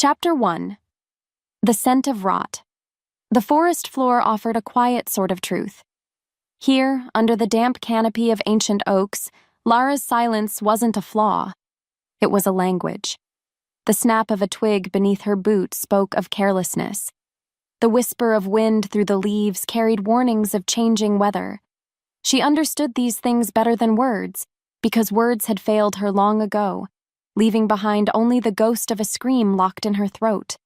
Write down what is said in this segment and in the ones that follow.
Chapter 1. The Scent of Rot. The forest floor offered a quiet sort of truth. Here, under the damp canopy of ancient oaks, Lara's silence wasn't a flaw. It was a language. The snap of a twig beneath her boot spoke of carelessness. The whisper of wind through the leaves carried warnings of changing weather. She understood these things better than words, because words had failed her long ago, leaving behind only the ghost of a scream locked in her throat.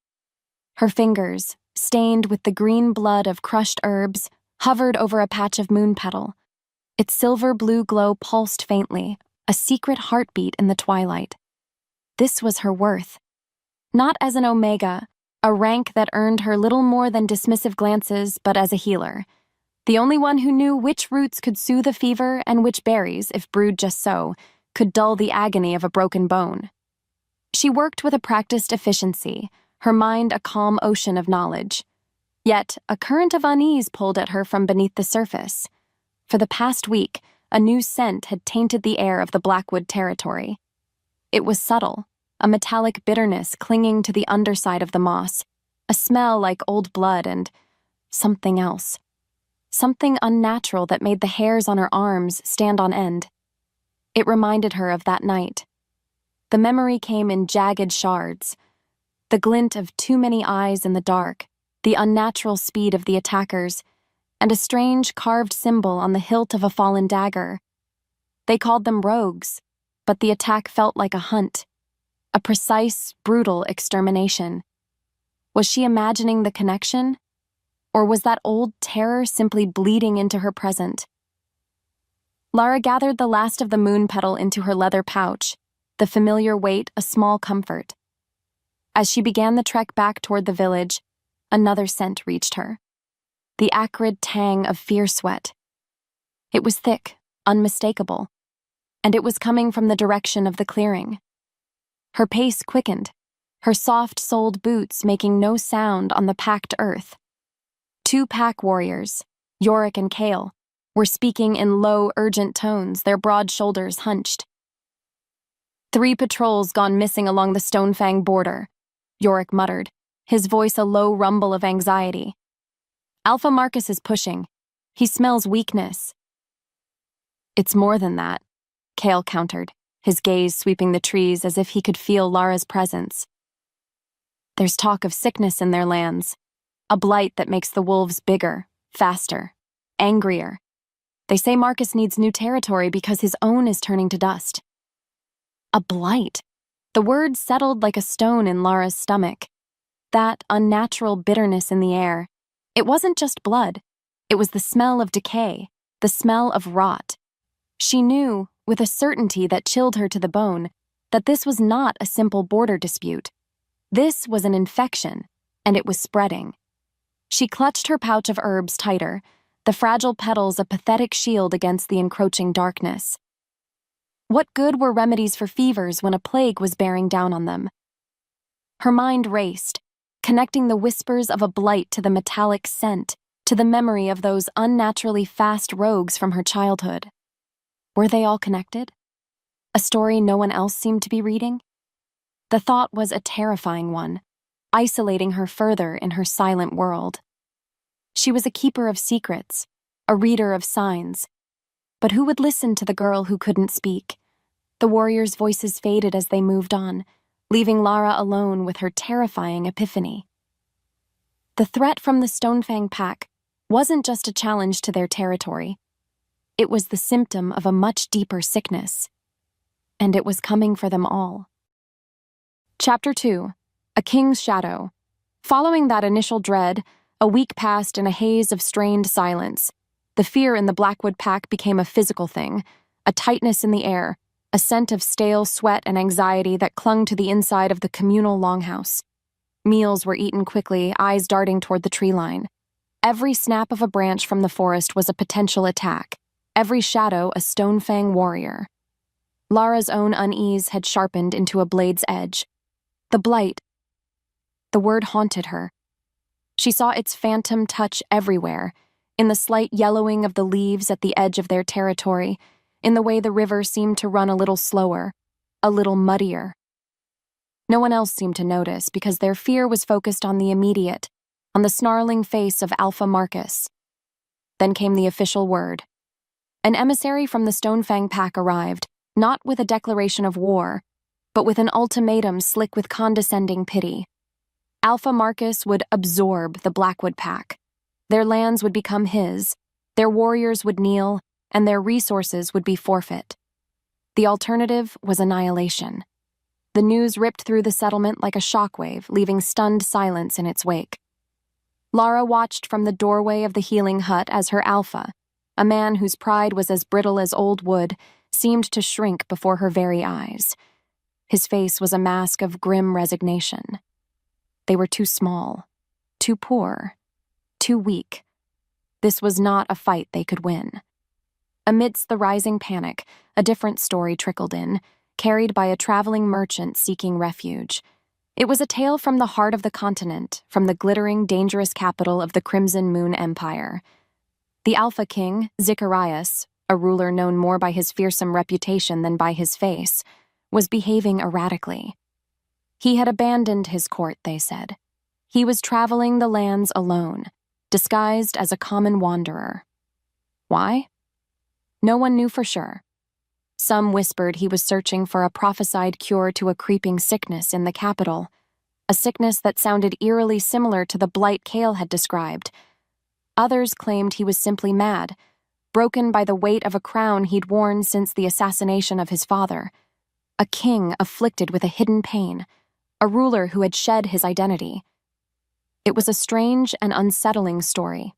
Her fingers, stained with the green blood of crushed herbs, hovered over a patch of moon petal. Its silver-blue glow pulsed faintly, a secret heartbeat in the twilight. This was her worth. Not as an omega, a rank that earned her little more than dismissive glances, but as a healer. The only one who knew which roots could soothe a fever and which berries, if brewed just so, could dull the agony of a broken bone. She worked with a practiced efficiency, her mind a calm ocean of knowledge. Yet, a current of unease pulled at her from beneath the surface. For the past week, a new scent had tainted the air of the Blackwood territory. It was subtle, a metallic bitterness clinging to the underside of the moss, a smell like old blood and something else. Something unnatural that made the hairs on her arms stand on end. It reminded her of that night. The memory came in jagged shards. The glint of too many eyes in the dark, the unnatural speed of the attackers, and a strange carved symbol on the hilt of a fallen dagger. They called them rogues, but the attack felt like a hunt, a precise, brutal extermination. Was she imagining the connection? Or was that old terror simply bleeding into her present? Lara gathered the last of the moon petal into her leather pouch, the familiar weight a small comfort. As she began the trek back toward the village, another scent reached her. The acrid tang of fear sweat. It was thick, unmistakable, and it was coming from the direction of the clearing. Her pace quickened, her soft-soled boots making no sound on the packed earth. Two pack warriors, Yorick and Kale, were speaking in low, urgent tones, their broad shoulders hunched. 3 patrols gone missing along the Stonefang border, Yorick muttered, his voice a low rumble of anxiety. Alpha Marcus is pushing. He smells weakness. It's more than that, Kale countered, his gaze sweeping the trees as if he could feel Lara's presence. There's talk of sickness in their lands, a blight that makes the wolves bigger, faster, angrier. They say Marcus needs new territory because his own is turning to dust. A blight. The word settled like a stone in Lara's stomach. That unnatural bitterness in the air. It wasn't just blood. It was the smell of decay, the smell of rot. She knew, with a certainty that chilled her to the bone, that this was not a simple border dispute. This was an infection, and it was spreading. She clutched her pouch of herbs tighter, the fragile petals a pathetic shield against the encroaching darkness. What good were remedies for fevers when a plague was bearing down on them? Her mind raced, connecting the whispers of a blight to the metallic scent, to the memory of those unnaturally fast rogues from her childhood. Were they all connected? A story no one else seemed to be reading? The thought was a terrifying one, isolating her further in her silent world. She was a keeper of secrets, a reader of signs. But who would listen to the girl who couldn't speak? The warriors' voices faded as they moved on, leaving Lara alone with her terrifying epiphany. The threat from the Stonefang pack wasn't just a challenge to their territory. It was the symptom of a much deeper sickness. And it was coming for them all. Chapter 2. A King's Shadow. Following that initial dread, a week passed in a haze of strained silence. The fear in the Blackwood pack became a physical thing, a tightness in the air, a scent of stale sweat and anxiety that clung to the inside of the communal longhouse. Meals were eaten quickly, eyes darting toward the tree line. Every snap of a branch from the forest was a potential attack, every shadow a Stonefang warrior. Lara's own unease had sharpened into a blade's edge. The blight. The word haunted her. She saw its phantom touch everywhere, in the slight yellowing of the leaves at the edge of their territory, in the way the river seemed to run a little slower, a little muddier. No one else seemed to notice because their fear was focused on the immediate, on the snarling face of Alpha Marcus. Then came the official word. An emissary from the Stonefang pack arrived, not with a declaration of war, but with an ultimatum slick with condescending pity. Alpha Marcus would absorb the Blackwood pack. Their lands would become his, their warriors would kneel, and their resources would be forfeit. The alternative was annihilation. The news ripped through the settlement like a shockwave, leaving stunned silence in its wake. Lara watched from the doorway of the healing hut as her Alpha, a man whose pride was as brittle as old wood, seemed to shrink before her very eyes. His face was a mask of grim resignation. They were too small, too poor, too weak. This was not a fight they could win. Amidst the rising panic, a different story trickled in, carried by a traveling merchant seeking refuge. It was a tale from the heart of the continent, from the glittering, dangerous capital of the Crimson Moon Empire. The Alpha King, Zacharias, a ruler known more by his fearsome reputation than by his face, was behaving erratically. He had abandoned his court, they said. He was traveling the lands alone, disguised as a common wanderer. Why? No one knew for sure. Some whispered he was searching for a prophesied cure to a creeping sickness in the capital, a sickness that sounded eerily similar to the blight Cale had described. Others claimed he was simply mad, broken by the weight of a crown he'd worn since the assassination of his father. A king afflicted with a hidden pain, a ruler who had shed his identity. It was a strange and unsettling story.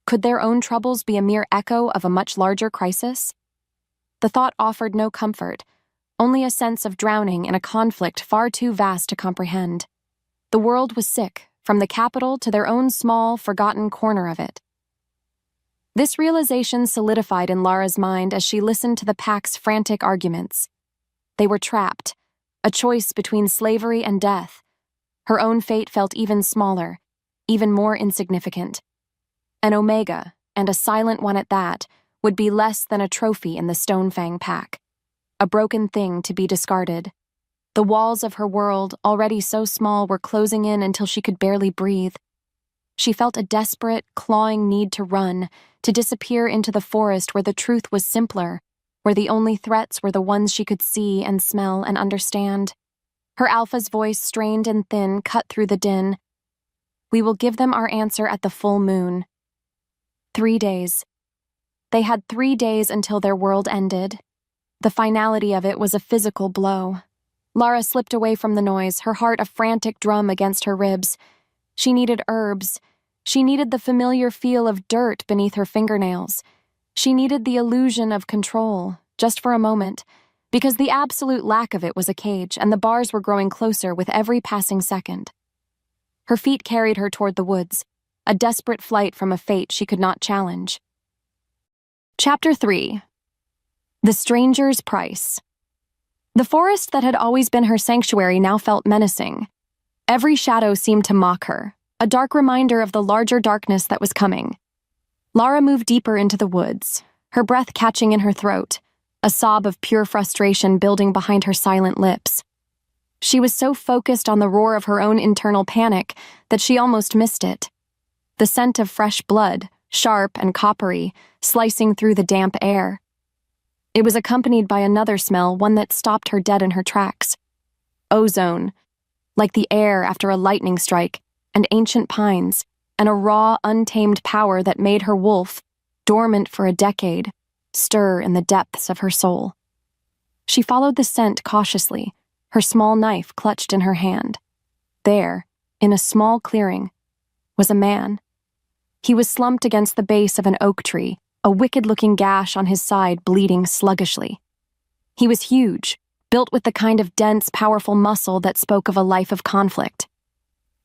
Could their own troubles be a mere echo of a much larger crisis? The thought offered no comfort, only a sense of drowning in a conflict far too vast to comprehend. The world was sick, from the capital to their own small, forgotten corner of it. This realization solidified in Lara's mind as she listened to the pack's frantic arguments. They were trapped, a choice between slavery and death. Her own fate felt even smaller, even more insignificant. An Omega, and a silent one at that, would be less than a trophy in the Stonefang pack, a broken thing to be discarded. The walls of her world, already so small, were closing in until she could barely breathe. She felt a desperate, clawing need to run, to disappear into the forest where the truth was simpler, where the only threats were the ones she could see and smell and understand. Her Alpha's voice, strained and thin, cut through the din. We will give them our answer at the full moon. 3 days. They had 3 days until their world ended. The finality of it was a physical blow. Lara slipped away from the noise, her heart a frantic drum against her ribs. She needed herbs. She needed the familiar feel of dirt beneath her fingernails. She needed the illusion of control, just for a moment, because the absolute lack of it was a cage, and the bars were growing closer with every passing second. Her feet carried her toward the woods, a desperate flight from a fate she could not challenge. Chapter 3. The Stranger's Price. The forest that had always been her sanctuary now felt menacing. Every shadow seemed to mock her, a dark reminder of the larger darkness that was coming. Lara moved deeper into the woods, her breath catching in her throat, a sob of pure frustration building behind her silent lips. She was so focused on the roar of her own internal panic that she almost missed it. The scent of fresh blood, sharp and coppery, slicing through the damp air. It was accompanied by another smell, one that stopped her dead in her tracks. Ozone, like the air after a lightning strike, and ancient pines, and a raw, untamed power that made her wolf, dormant for a decade, stir in the depths of her soul. She followed the scent cautiously, her small knife clutched in her hand. There, in a small clearing, was a man. He was slumped against the base of an oak tree, a wicked-looking gash on his side bleeding sluggishly. He was huge, built with the kind of dense, powerful muscle that spoke of a life of conflict.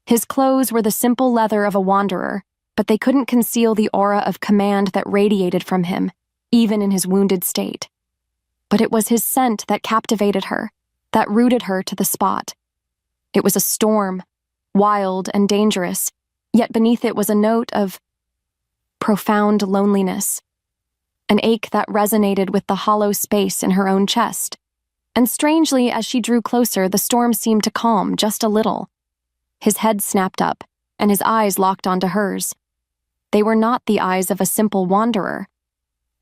His clothes were the simple leather of a wanderer, but they couldn't conceal the aura of command that radiated from him, even in his wounded state. But it was his scent that captivated her, that rooted her to the spot. It was a storm, wild and dangerous, yet beneath it was a note of profound loneliness, an ache that resonated with the hollow space in her own chest, And strangely, as she drew closer, the storm seemed to calm just a little. His head snapped up, and his eyes locked onto hers. They were not the eyes of a simple wanderer.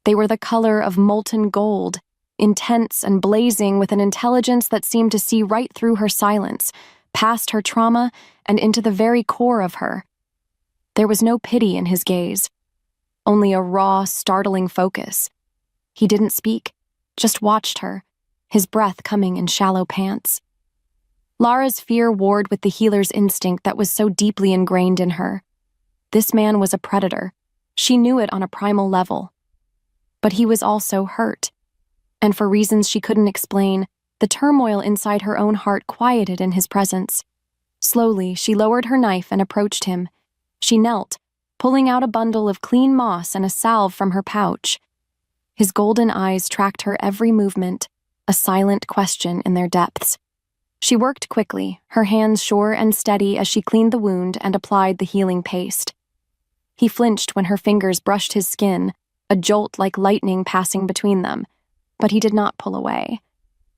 They were the color of molten gold, intense and blazing with an intelligence that seemed to see right through her silence, past her trauma, and into the very core of her. There was no pity in his gaze, only a raw, startling focus. He didn't speak, just watched her, his breath coming in shallow pants. Lara's fear warred with the healer's instinct that was so deeply ingrained in her. This man was a predator. She knew it on a primal level. But he was also hurt. And for reasons she couldn't explain, the turmoil inside her own heart quieted in his presence. Slowly, she lowered her knife and approached him. She knelt, pulling out a bundle of clean moss and a salve from her pouch. His golden eyes tracked her every movement, a silent question in their depths. She worked quickly, her hands sure and steady as she cleaned the wound and applied the healing paste. He flinched when her fingers brushed his skin, a jolt like lightning passing between them, but he did not pull away.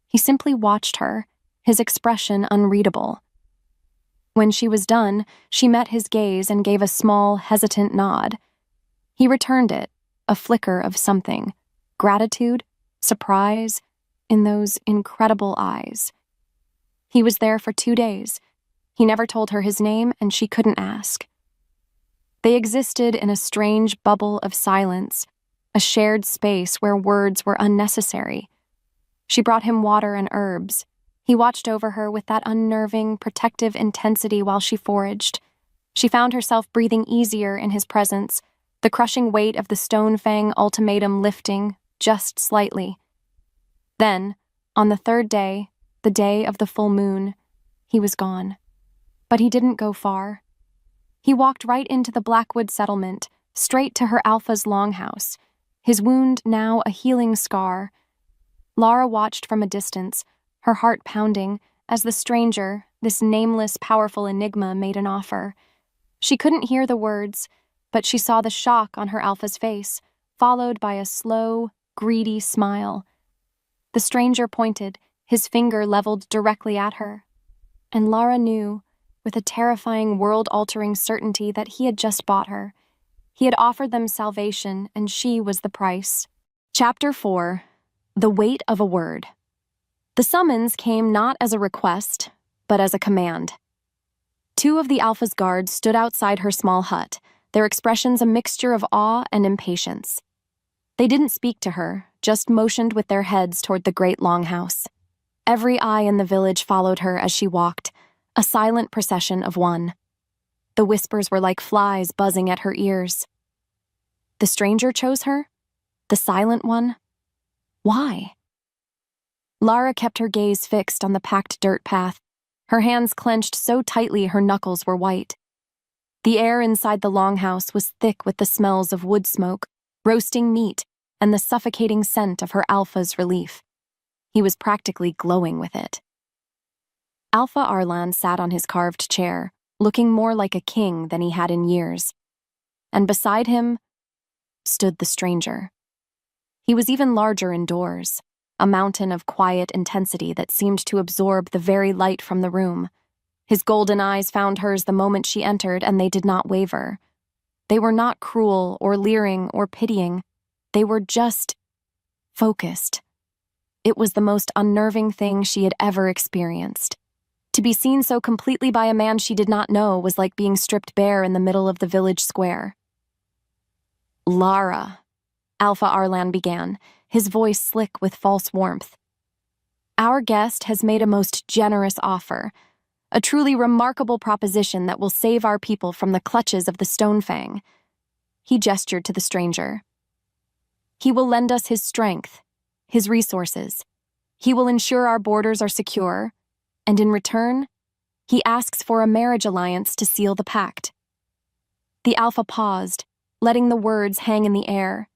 He simply watched her, his expression unreadable. When she was done, she met his gaze and gave a small, hesitant nod. He returned it, a flicker of something, gratitude, surprise, in those incredible eyes. He was there for 2 days. He never told her his name, and she couldn't ask. They existed in a strange bubble of silence, a shared space where words were unnecessary. She brought him water and herbs. He watched over her with that unnerving, protective intensity while she foraged. She found herself breathing easier in his presence, the crushing weight of the Stonefang ultimatum lifting, just slightly. Then, on the 3rd day, the day of the full moon, he was gone. But he didn't go far. He walked right into the Blackwood settlement, straight to her Alpha's longhouse, his wound now a healing scar. Lara watched from a distance, her heart pounding, as the stranger, this nameless, powerful enigma, made an offer. She couldn't hear the words, but she saw the shock on her Alpha's face, followed by a slow, greedy smile. The stranger pointed, his finger leveled directly at her. And Lara knew, with a terrifying, world-altering certainty, that he had just bought her. He had offered them salvation, and she was the price. Chapter 4. The Weight of a Word. The summons came not as a request, but as a command. 2 of the Alpha's guards stood outside her small hut, their expressions a mixture of awe and impatience. They didn't speak to her, just motioned with their heads toward the great longhouse. Every eye in the village followed her as she walked, a silent procession of one. The whispers were like flies buzzing at her ears. The stranger chose her? The silent one? Why? Lara kept her gaze fixed on the packed dirt path, her hands clenched so tightly her knuckles were white. The air inside the longhouse was thick with the smells of wood smoke, roasting meat, and the suffocating scent of her Alpha's relief. He was practically glowing with it. Alpha Arlan sat on his carved chair, looking more like a king than he had in years. And beside him stood the stranger. He was even larger indoors, a mountain of quiet intensity that seemed to absorb the very light from the room. His golden eyes found hers the moment she entered, and they did not waver. They were not cruel or leering or pitying. They were just focused. It was the most unnerving thing she had ever experienced. To be seen so completely by a man she did not know was like being stripped bare in the middle of the village square. Lara, Alpha Arlan began, his voice slick with false warmth. Our guest has made a most generous offer, a truly remarkable proposition that will save our people from the clutches of the Stonefang. He gestured to the stranger. He will lend us his strength, his resources. He will ensure our borders are secure, and in return, he asks for a marriage alliance to seal the pact. The Alpha paused, letting the words hang in the air.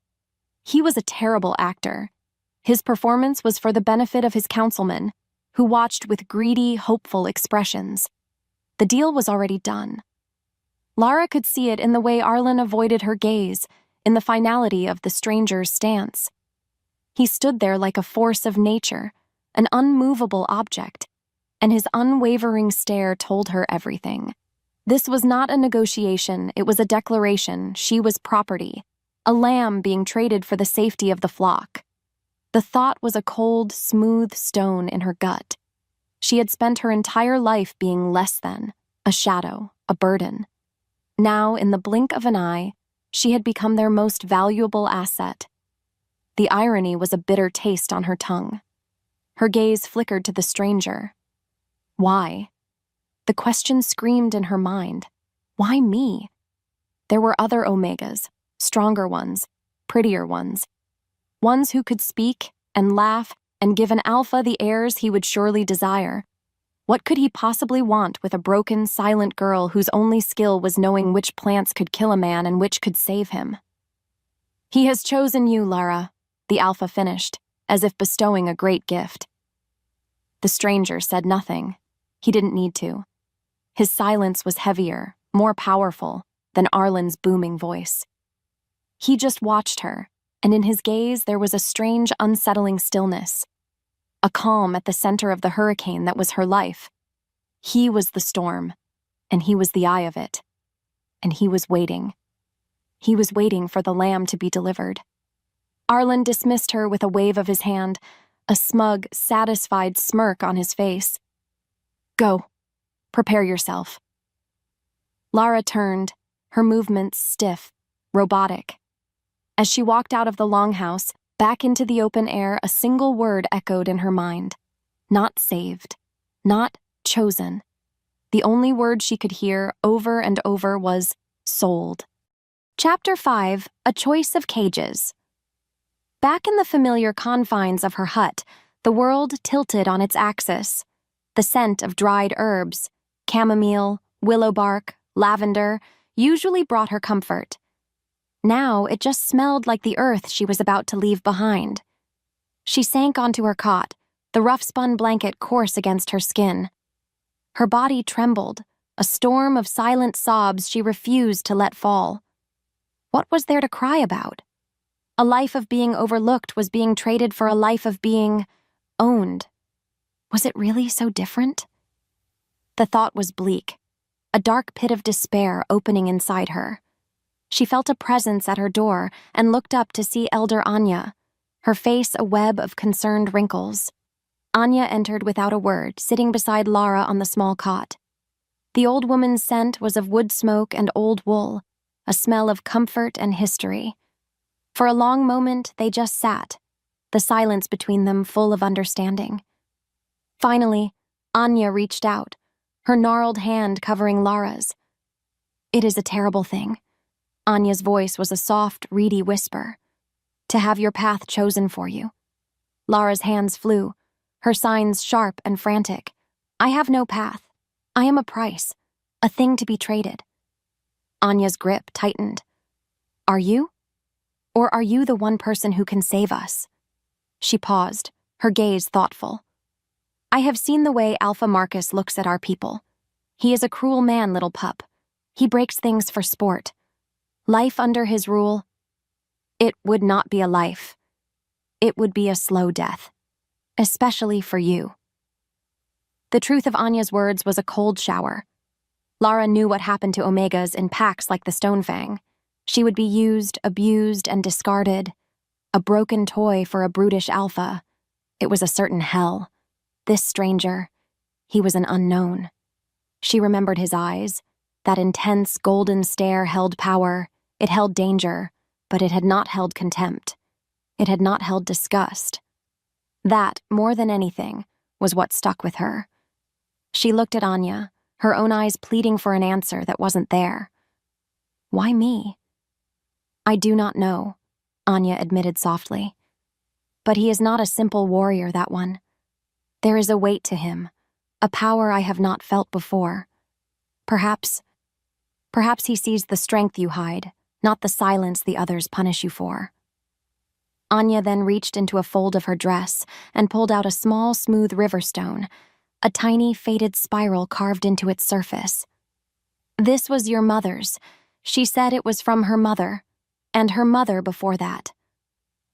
He was a terrible actor. His performance was for the benefit of his councilmen, who watched with greedy, hopeful expressions. The deal was already done. Lara could see it in the way Arlan avoided her gaze, in the finality of the stranger's stance. He stood there like a force of nature, an unmovable object, and his unwavering stare told her everything. This was not a negotiation, it was a declaration. She was property, a lamb being traded for the safety of the flock. The thought was a cold, smooth stone in her gut. She had spent her entire life being less than, a shadow, a burden. Now, in the blink of an eye, she had become their most valuable asset. The irony was a bitter taste on her tongue. Her gaze flickered to the stranger. Why? The question screamed in her mind. Why me? There were other Omegas, stronger ones, prettier ones. Ones who could speak and laugh and give an alpha the airs he would surely desire. What could he possibly want with a broken, silent girl whose only skill was knowing which plants could kill a man and which could save him? He has chosen you, Lara, the alpha finished, as if bestowing a great gift. The stranger said nothing. He didn't need to. His silence was heavier, more powerful than Arlen's booming voice. He just watched her, and in his gaze there was a strange, unsettling stillness, a calm at the center of the hurricane that was her life. He was the storm, and he was the eye of it. And he was waiting. He was waiting for the lamb to be delivered. Arlen dismissed her with a wave of his hand, a smug, satisfied smirk on his face. Go. Prepare yourself. Lara turned, her movements stiff, robotic. As she walked out of the longhouse, back into the open air, a single word echoed in her mind. Not saved. Not chosen. The only word she could hear over and over was sold. Chapter 5, A Choice of Cages. Back in the familiar confines of her hut, the world tilted on its axis. The scent of dried herbs, chamomile, willow bark, lavender, usually brought her comfort. Now it just smelled like the earth she was about to leave behind. She sank onto her cot, the rough-spun blanket coarse against her skin. Her body trembled, a storm of silent sobs she refused to let fall. What was there to cry about? A life of being overlooked was being traded for a life of being owned. Was it really so different? The thought was bleak, a dark pit of despair opening inside her. She felt a presence at her door and looked up to see Elder Anya, her face a web of concerned wrinkles. Anya entered without a word, sitting beside Lara on the small cot. The old woman's scent was of wood smoke and old wool, a smell of comfort and history. For a long moment, they just sat, the silence between them full of understanding. Finally, Anya reached out, her gnarled hand covering Lara's. It is a terrible thing. Anya's voice was a soft, reedy whisper. To have your path chosen for you. Lara's hands flew, her signs sharp and frantic. I have no path. I am a price, a thing to be traded. Anya's grip tightened. Are you? Or are you the one person who can save us? She paused, her gaze thoughtful. I have seen the way Alpha Marcus looks at our people. He is a cruel man, little pup. He breaks things for sport. Life under his rule, it would not be a life. It would be a slow death, especially for you. The truth of Anya's words was a cold shower. Lara knew what happened to Omegas in packs like the Stonefang. She would be used, abused, and discarded. A broken toy for a brutish alpha. It was a certain hell. This stranger, he was an unknown. She remembered his eyes. That intense golden stare held power. It held danger, but it had not held contempt. It had not held disgust. That, more than anything, was what stuck with her. She looked at Anya, her own eyes pleading for an answer that wasn't there. Why me? I do not know, Anya admitted softly. But he is not a simple warrior, that one. There is a weight to him, a power I have not felt before. Perhaps he sees the strength you hide, not the silence the others punish you for. Anya then reached into a fold of her dress and pulled out a small, smooth river stone, a tiny, faded spiral carved into its surface. This was your mother's. She said it was from her mother, and her mother before that.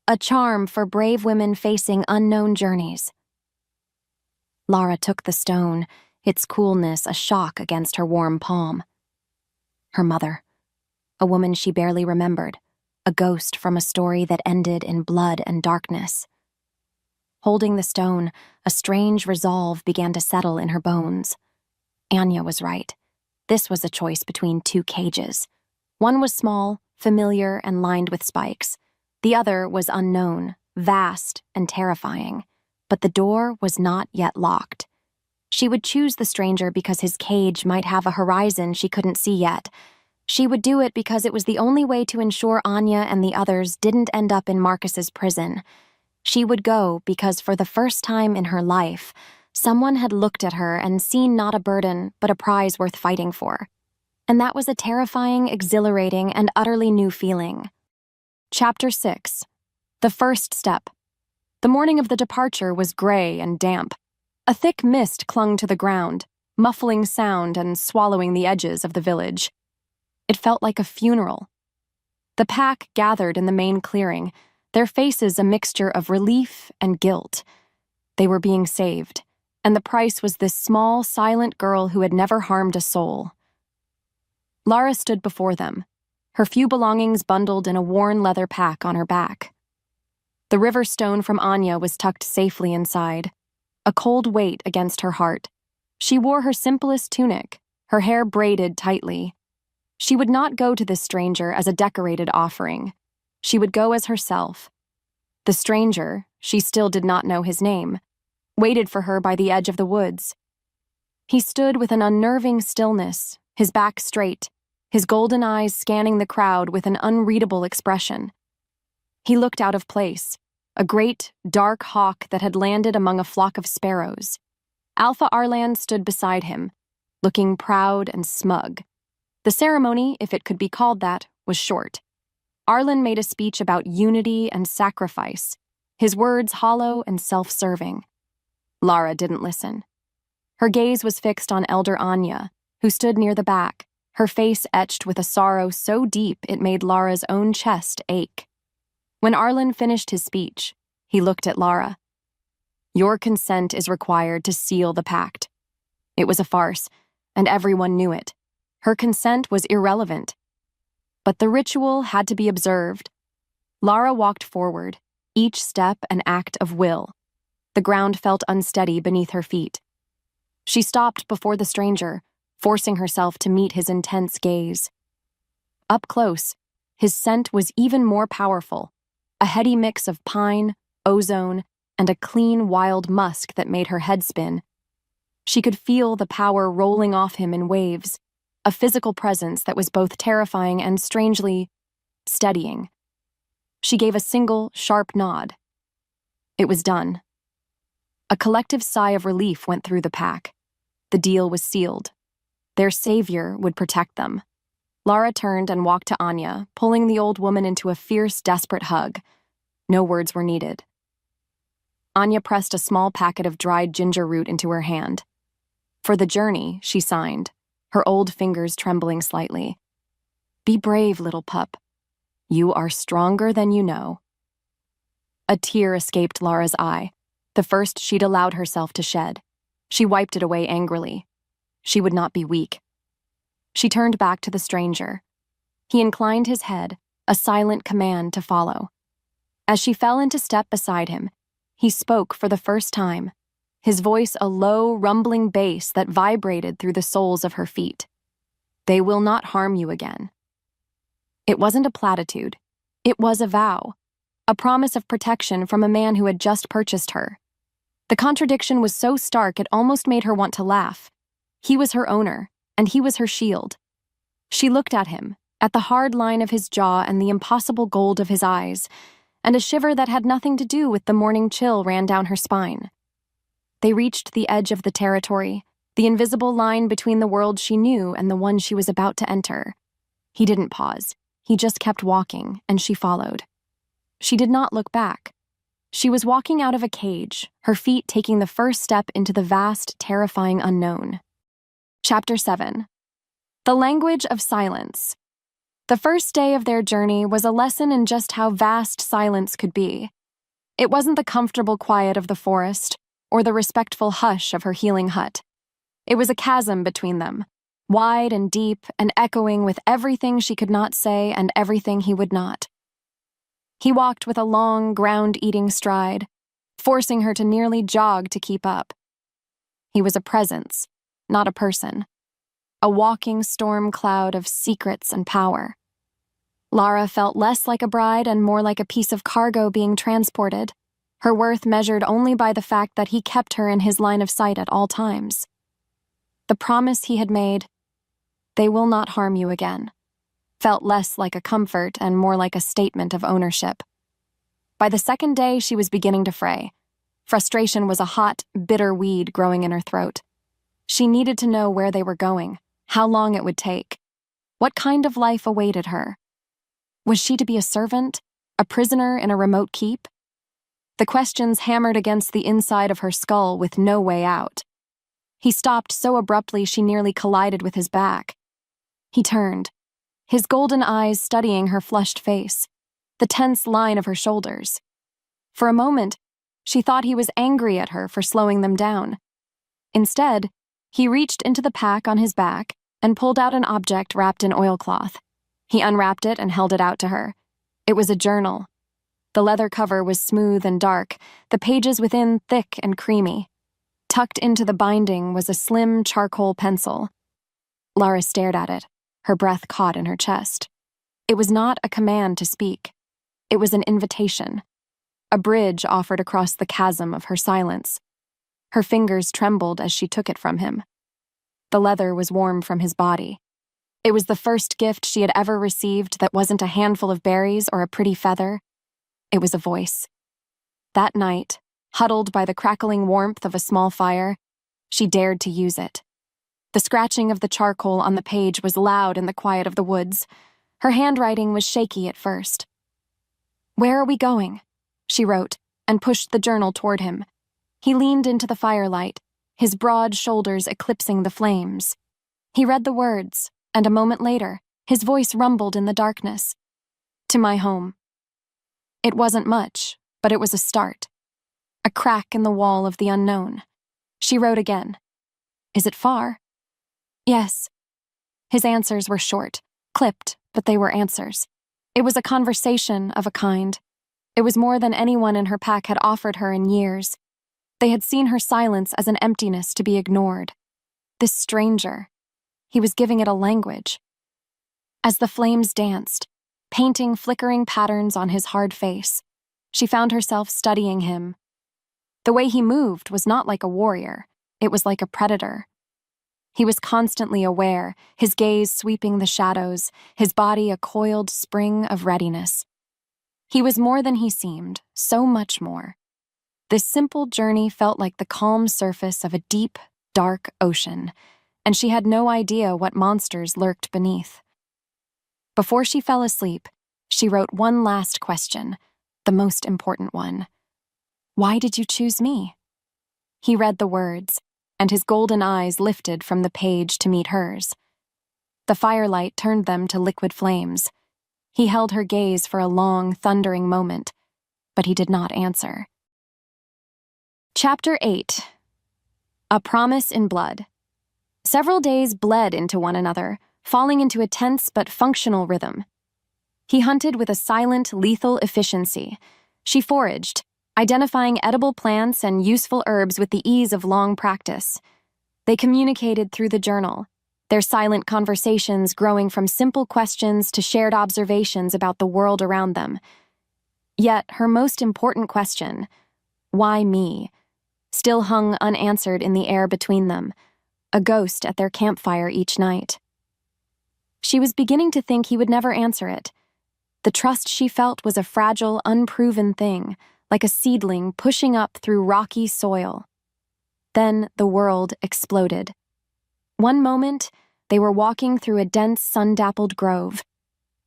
A charm for brave women facing unknown journeys. Lara took the stone, its coolness a shock against her warm palm. Her mother, a woman she barely remembered, a ghost from a story that ended in blood and darkness. Holding the stone, a strange resolve began to settle in her bones. Anya was right. This was a choice between two cages. One was small, familiar, and lined with spikes. The other was unknown, vast, and terrifying. But the door was not yet locked. She would choose the stranger because his cage might have a horizon she couldn't see yet. She would do it because it was the only way to ensure Anya and the others didn't end up in Marcus's prison. She would go because for the first time in her life, someone had looked at her and seen not a burden, but a prize worth fighting for. And that was a terrifying, exhilarating, and utterly new feeling. Chapter 6. The First Step. The morning of the departure was gray and damp. A thick mist clung to the ground, muffling sound and swallowing the edges of the village. It felt like a funeral. The pack gathered in the main clearing, their faces a mixture of relief and guilt. They were being saved, and the price was this small, silent girl who had never harmed a soul. Lara stood before them, her few belongings bundled in a worn leather pack on her back. The river stone from Anya was tucked safely inside, a cold weight against her heart. She wore her simplest tunic, her hair braided tightly. She would not go to this stranger as a decorated offering. She would go as herself. The stranger, she still did not know his name, waited for her by the edge of the woods. He stood with an unnerving stillness, his back straight, his golden eyes scanning the crowd with an unreadable expression. He looked out of place, a great, dark hawk that had landed among a flock of sparrows. Alpha Arlan stood beside him, looking proud and smug. The ceremony, if it could be called that, was short. Arlan made a speech about unity and sacrifice, his words hollow and self-serving. Lara didn't listen. Her gaze was fixed on Elder Anya, who stood near the back, her face etched with a sorrow so deep it made Lara's own chest ache. When Arlan finished his speech, he looked at Lara. "Your consent is required to seal the pact." It was a farce, and everyone knew it. Her consent was irrelevant. But the ritual had to be observed. Lara walked forward, each step an act of will. The ground felt unsteady beneath her feet. She stopped before the stranger, forcing herself to meet his intense gaze. Up close, his scent was even more powerful, a heady mix of pine, ozone, and a clean, wild musk that made her head spin. She could feel the power rolling off him in waves, a physical presence that was both terrifying and strangely steadying. She gave a single, sharp nod. It was done. A collective sigh of relief went through the pack. The deal was sealed. Their savior would protect them. Lara turned and walked to Anya, pulling the old woman into a fierce, desperate hug. No words were needed. Anya pressed a small packet of dried ginger root into her hand. For the journey, she signed, her old fingers trembling slightly. "Be brave, little pup. You are stronger than you know." A tear escaped Lara's eye, the first she'd allowed herself to shed. She wiped it away angrily. She would not be weak. She turned back to the stranger. He inclined his head, a silent command to follow. As she fell into step beside him, he spoke for the first time, his voice a low, rumbling bass that vibrated through the soles of her feet. "They will not harm you again." It wasn't a platitude. It was a vow, a promise of protection from a man who had just purchased her. The contradiction was so stark it almost made her want to laugh. He was her owner, and he was her shield. She looked at him, at the hard line of his jaw and the impossible gold of his eyes, and a shiver that had nothing to do with the morning chill ran down her spine. They reached the edge of the territory, the invisible line between the world she knew and the one she was about to enter. He didn't pause. He just kept walking, and she followed. She did not look back. She was walking out of a cage, her feet taking the first step into the vast, terrifying unknown. Chapter 7. The Language of Silence. The first day of their journey was a lesson in just how vast silence could be. It wasn't the comfortable quiet of the forest, or the respectful hush of her healing hut. It was a chasm between them, wide and deep and echoing with everything she could not say and everything he would not. He walked with a long, ground-eating stride, forcing her to nearly jog to keep up. He was a presence, not a person, a walking storm cloud of secrets and power. Lara felt less like a bride and more like a piece of cargo being transported, her worth measured only by the fact that he kept her in his line of sight at all times. The promise he had made, "They will not harm you again," felt less like a comfort and more like a statement of ownership. By the second day, she was beginning to fray. Frustration was a hot, bitter weed growing in her throat. She needed to know where they were going, how long it would take, what kind of life awaited her. Was she to be a servant, a prisoner in a remote keep? The questions hammered against the inside of her skull with no way out. He stopped so abruptly she nearly collided with his back. He turned, his golden eyes studying her flushed face, the tense line of her shoulders. For a moment, she thought he was angry at her for slowing them down. Instead, he reached into the pack on his back and pulled out an object wrapped in oilcloth. He unwrapped it and held it out to her. It was a journal. The leather cover was smooth and dark, the pages within thick and creamy. Tucked into the binding was a slim charcoal pencil. Lara stared at it, her breath caught in her chest. It was not a command to speak. It was an invitation, a bridge offered across the chasm of her silence. Her fingers trembled as she took it from him. The leather was warm from his body. It was the first gift she had ever received that wasn't a handful of berries or a pretty feather. It was a voice. That night, huddled by the crackling warmth of a small fire, she dared to use it. The scratching of the charcoal on the page was loud in the quiet of the woods. Her handwriting was shaky at first. "Where are we going?" she wrote, and pushed the journal toward him. He leaned into the firelight, his broad shoulders eclipsing the flames. He read the words, and a moment later, his voice rumbled in the darkness. "To my home." It wasn't much, but it was a start. A crack in the wall of the unknown. She wrote again. "Is it far?" "Yes." His answers were short, clipped, but they were answers. It was a conversation of a kind. It was more than anyone in her pack had offered her in years. They had seen her silence as an emptiness to be ignored. This stranger, he was giving it a language. As the flames danced, painting flickering patterns on his hard face, she found herself studying him. The way he moved was not like a warrior, it was like a predator. He was constantly aware, his gaze sweeping the shadows, his body a coiled spring of readiness. He was more than he seemed, so much more. This simple journey felt like the calm surface of a deep, dark ocean, and she had no idea what monsters lurked beneath. Before she fell asleep, she wrote one last question, the most important one. "Why did you choose me?" He read the words, and his golden eyes lifted from the page to meet hers. The firelight turned them to liquid flames. He held her gaze for a long, thundering moment, but he did not answer. Chapter 8. A Promise in Blood. Several days bled into one another, falling into a tense but functional rhythm. He hunted with a silent, lethal efficiency. She foraged, identifying edible plants and useful herbs with the ease of long practice. They communicated through the journal, their silent conversations growing from simple questions to shared observations about the world around them. Yet her most important question, why me, still hung unanswered in the air between them, a ghost at their campfire each night. She was beginning to think he would never answer it. The trust she felt was a fragile, unproven thing, like a seedling pushing up through rocky soil. Then the world exploded. One moment, they were walking through a dense, sun-dappled grove.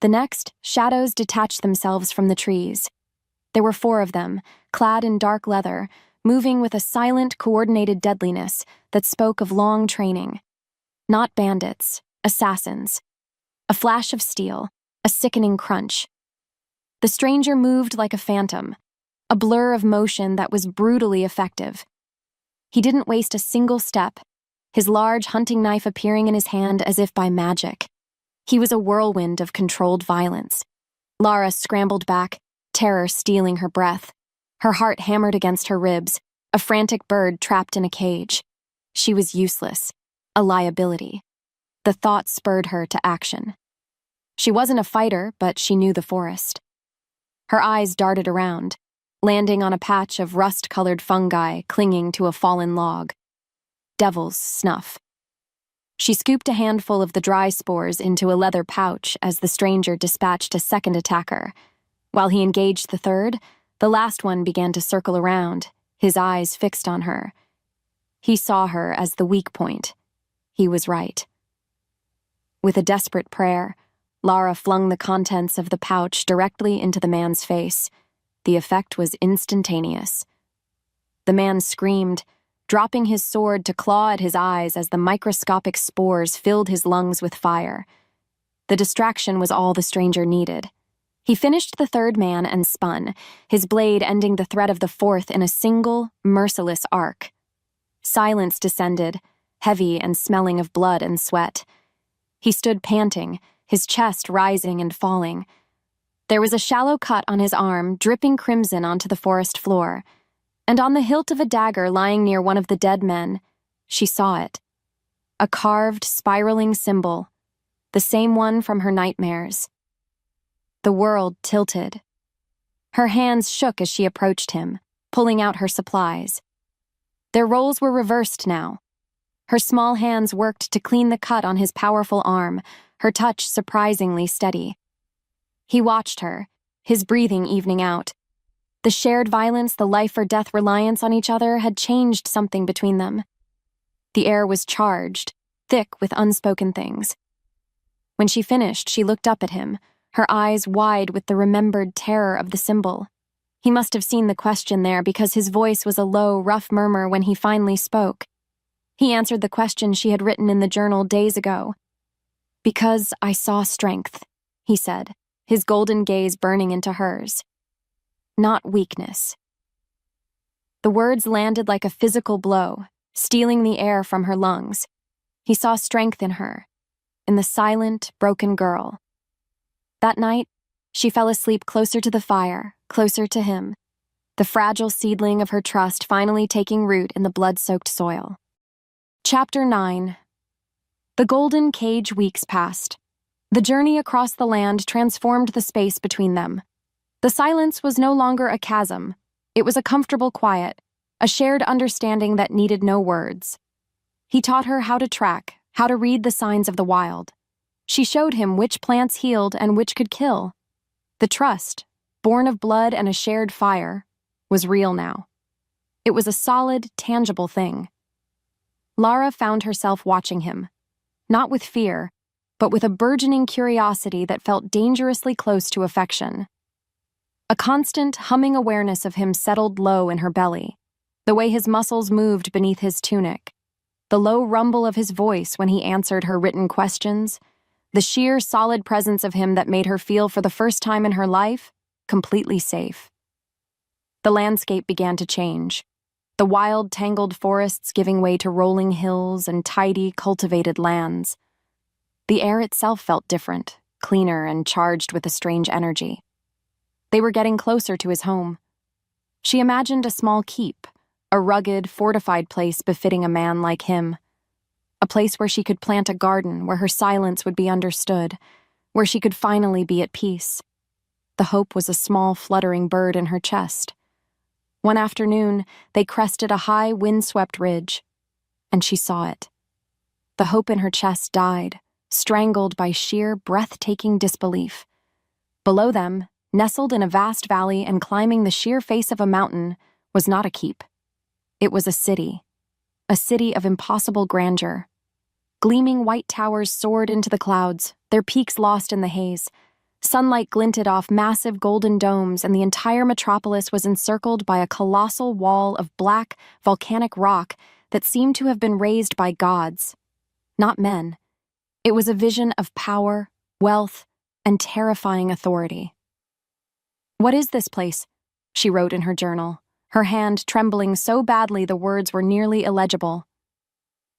The next, shadows detached themselves from the trees. There were 4 of them, clad in dark leather, moving with a silent, coordinated deadliness that spoke of long training. Not bandits, assassins. A flash of steel, a sickening crunch. The stranger moved like a phantom, a blur of motion that was brutally effective. He didn't waste a single step, his large hunting knife appearing in his hand as if by magic. He was a whirlwind of controlled violence. Lara scrambled back, terror stealing her breath. Her heart hammered against her ribs, a frantic bird trapped in a cage. She was useless, a liability. The thought spurred her to action. She wasn't a fighter, but she knew the forest. Her eyes darted around, landing on a patch of rust-colored fungi clinging to a fallen log. Devil's snuff. She scooped a handful of the dry spores into a leather pouch as the stranger dispatched a second attacker. While he engaged the third, the last one began to circle around, his eyes fixed on her. He saw her as the weak point. He was right. With a desperate prayer, Lara flung the contents of the pouch directly into the man's face. The effect was instantaneous. The man screamed, dropping his sword to claw at his eyes as the microscopic spores filled his lungs with fire. The distraction was all the stranger needed. He finished the third man and spun, his blade ending the threat of the fourth in a single, merciless arc. Silence descended, heavy and smelling of blood and sweat. He stood panting, his chest rising and falling. There was a shallow cut on his arm, dripping crimson onto the forest floor. And on the hilt of a dagger lying near one of the dead men, she saw it. A carved, spiraling symbol, the same one from her nightmares. The world tilted. Her hands shook as she approached him, pulling out her supplies. Their roles were reversed now. Her small hands worked to clean the cut on his powerful arm, her touch surprisingly steady. He watched her, his breathing evening out. The shared violence, the life-or-death reliance on each other had changed something between them. The air was charged, thick with unspoken things. When she finished, she looked up at him, her eyes wide with the remembered terror of the symbol. He must have seen the question there because his voice was a low, rough murmur when he finally spoke. He answered the question she had written in the journal days ago. "Because I saw strength," he said, his golden gaze burning into hers. Not weakness. The words landed like a physical blow, stealing the air from her lungs. He saw strength in her, in the silent, broken girl. That night, she fell asleep closer to the fire, closer to him, the fragile seedling of her trust finally taking root in the blood-soaked soil. Chapter 9. The Golden Cage weeks passed. The journey across the land transformed the space between them. The silence was no longer a chasm. It was a comfortable quiet, a shared understanding that needed no words. He taught her how to track, how to read the signs of the wild. She showed him which plants healed and which could kill. The trust, born of blood and a shared fire, was real now. It was a solid, tangible thing. Lara found herself watching him, not with fear, but with a burgeoning curiosity that felt dangerously close to affection. A constant, humming awareness of him settled low in her belly, the way his muscles moved beneath his tunic, the low rumble of his voice when he answered her written questions, the sheer, solid presence of him that made her feel for the first time in her life, completely safe. The landscape began to change, the wild, tangled forests giving way to rolling hills and tidy, cultivated lands. The air itself felt different, cleaner and charged with a strange energy. They were getting closer to his home. She imagined a small keep, a rugged, fortified place befitting a man like him. A place where she could plant a garden, where her silence would be understood, where she could finally be at peace. The hope was a small, fluttering bird in her chest. One afternoon, they crested a high, wind-swept ridge, and she saw it. The hope in her chest died, strangled by sheer, breathtaking disbelief. Below them, nestled in a vast valley and climbing the sheer face of a mountain, was not a keep. It was a city of impossible grandeur. Gleaming white towers soared into the clouds, their peaks lost in the haze. Sunlight glinted off massive golden domes, and the entire metropolis was encircled by a colossal wall of black, volcanic rock that seemed to have been raised by gods, not men. It was a vision of power, wealth, and terrifying authority. "What is this place?" she wrote in her journal, her hand trembling so badly the words were nearly illegible.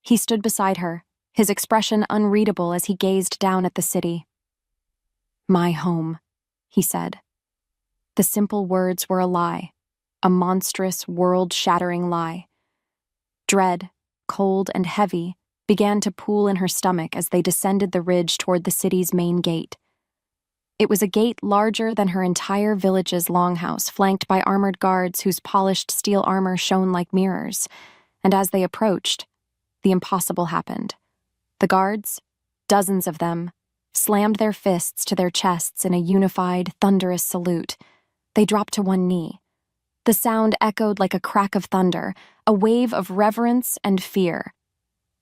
He stood beside her, his expression unreadable as he gazed down at the city. "My home," he said. The simple words were a lie, a monstrous, world-shattering lie. Dread, cold and heavy, began to pool in her stomach as they descended the ridge toward the city's main gate. It was a gate larger than her entire village's longhouse, flanked by armored guards whose polished steel armor shone like mirrors, and as they approached, the impossible happened. The guards, dozens of them, slammed their fists to their chests in a unified, thunderous salute. They dropped to one knee. The sound echoed like a crack of thunder, a wave of reverence and fear.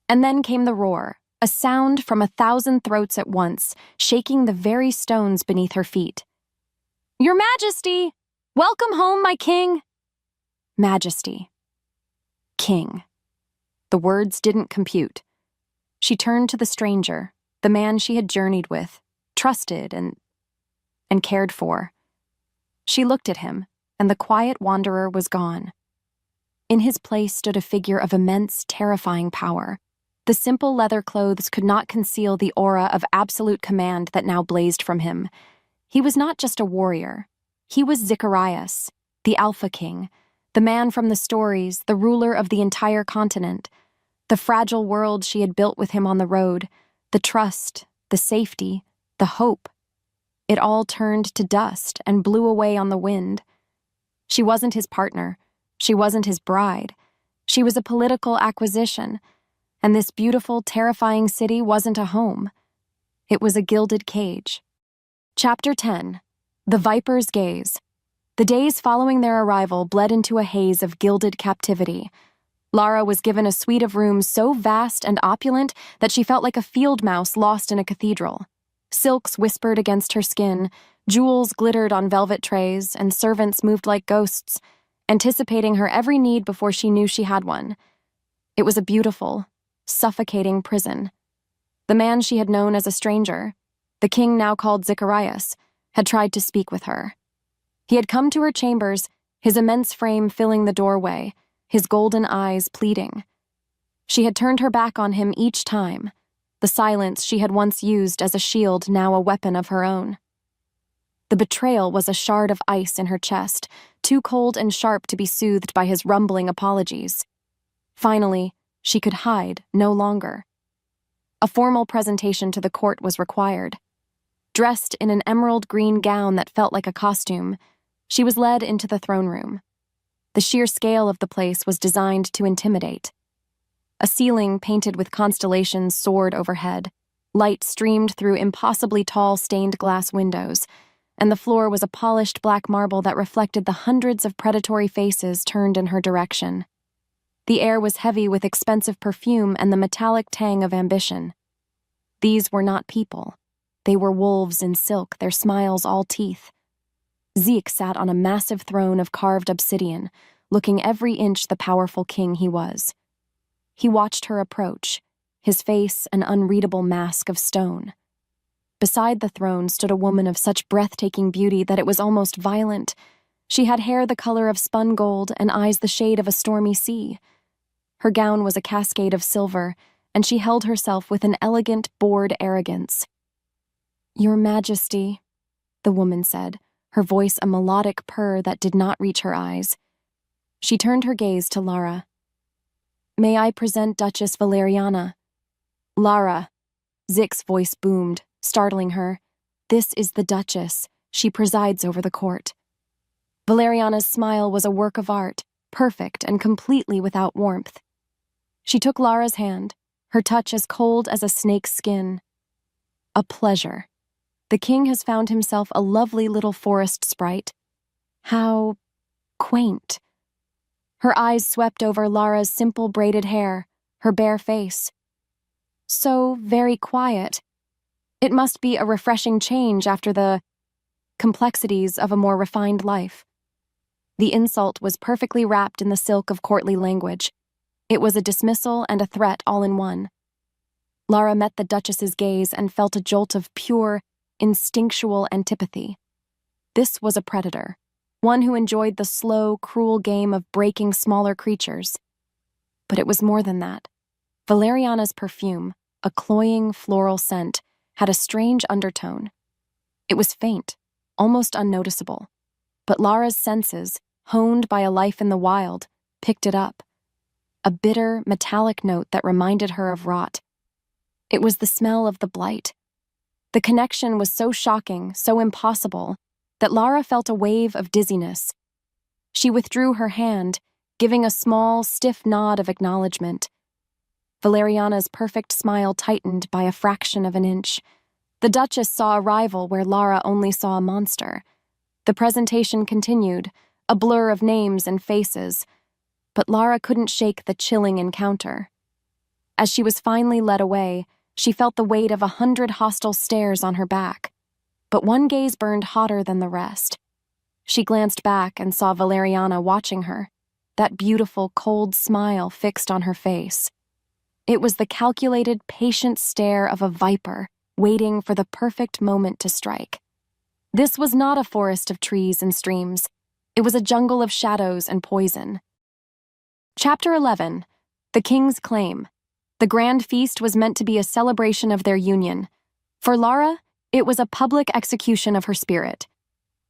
And then came the roar, a sound from 1,000 throats at once, shaking the very stones beneath her feet. "Your Majesty! Welcome home, my king!" Majesty. King. The words didn't compute. She turned to the stranger, the man she had journeyed with, trusted and cared for. She looked at him, and the quiet wanderer was gone. In his place stood a figure of immense, terrifying power. The simple leather clothes could not conceal the aura of absolute command that now blazed from him. He was not just a warrior. He was Zacharias, the Alpha King, the man from the stories, the ruler of the entire continent. The fragile world she had built with him on the road, the trust, the safety, the hope. It all turned to dust and blew away on the wind. She wasn't his partner. She wasn't his bride. She was a political acquisition. And this beautiful, terrifying city wasn't a home. It was a gilded cage. Chapter 10. The Viper's Gaze. The days following their arrival bled into a haze of gilded captivity. Lara was given a suite of rooms so vast and opulent that she felt like a field mouse lost in a cathedral. Silks whispered against her skin, jewels glittered on velvet trays, and servants moved like ghosts, anticipating her every need before she knew she had one. It was a beautiful, suffocating prison. The man she had known as a stranger, the king now called Zacharias, had tried to speak with her. He had come to her chambers, his immense frame filling the doorway, his golden eyes pleading. She had turned her back on him each time, the silence she had once used as a shield now a weapon of her own. The betrayal was a shard of ice in her chest, too cold and sharp to be soothed by his rumbling apologies. Finally, she could hide no longer. A formal presentation to the court was required. Dressed in an emerald green gown that felt like a costume, she was led into the throne room. The sheer scale of the place was designed to intimidate. A ceiling painted with constellations soared overhead. Light streamed through impossibly tall stained glass windows, and the floor was a polished black marble that reflected the hundreds of predatory faces turned in her direction. The air was heavy with expensive perfume and the metallic tang of ambition. These were not people. They were wolves in silk, their smiles all teeth. Zeke sat on a massive throne of carved obsidian, looking every inch the powerful king he was. He watched her approach, his face an unreadable mask of stone. Beside the throne stood a woman of such breathtaking beauty that it was almost violent. She had hair the color of spun gold and eyes the shade of a stormy sea. Her gown was a cascade of silver, and she held herself with an elegant, bored arrogance. "Your Majesty," the woman said, her voice a melodic purr that did not reach her eyes. She turned her gaze to Lara. "May I present Duchess Valeriana?" "Lara," Zik's voice boomed, startling her. "This is the Duchess. She presides over the court." Valeriana's smile was a work of art, perfect and completely without warmth. She took Lara's hand, her touch as cold as a snake's skin. "A pleasure. The king has found himself a lovely little forest sprite. How quaint." Her eyes swept over Lara's simple braided hair, her bare face. "So very quiet. It must be a refreshing change after the complexities of a more refined life." The insult was perfectly wrapped in the silk of courtly language. It was a dismissal and a threat all in one. Lara met the Duchess's gaze and felt a jolt of pure, instinctual antipathy. This was a predator. one who enjoyed the slow, cruel game of breaking smaller creatures. But it was more than that. Valeriana's perfume, a cloying floral scent, had a strange undertone. It was faint, almost unnoticeable, but Lara's senses, honed by a life in the wild, picked it up. A bitter, metallic note that reminded her of rot. It was the smell of the blight. The connection was so shocking, so impossible, that Lara felt a wave of dizziness. She withdrew her hand, giving a small, stiff nod of acknowledgement. Valeriana's perfect smile tightened by a fraction of an inch. The Duchess saw a rival where Lara only saw a monster. The presentation continued, a blur of names and faces, but Lara couldn't shake the chilling encounter. As she was finally led away, she felt the weight of 100 hostile stares on her back, but one gaze burned hotter than the rest. She glanced back and saw Valeriana watching her, that beautiful, cold smile fixed on her face. It was the calculated, patient stare of a viper, waiting for the perfect moment to strike. This was not a forest of trees and streams. It was a jungle of shadows and poison. Chapter 11. The King's Claim. The grand feast was meant to be a celebration of their union. For Lara, it was a public execution of her spirit.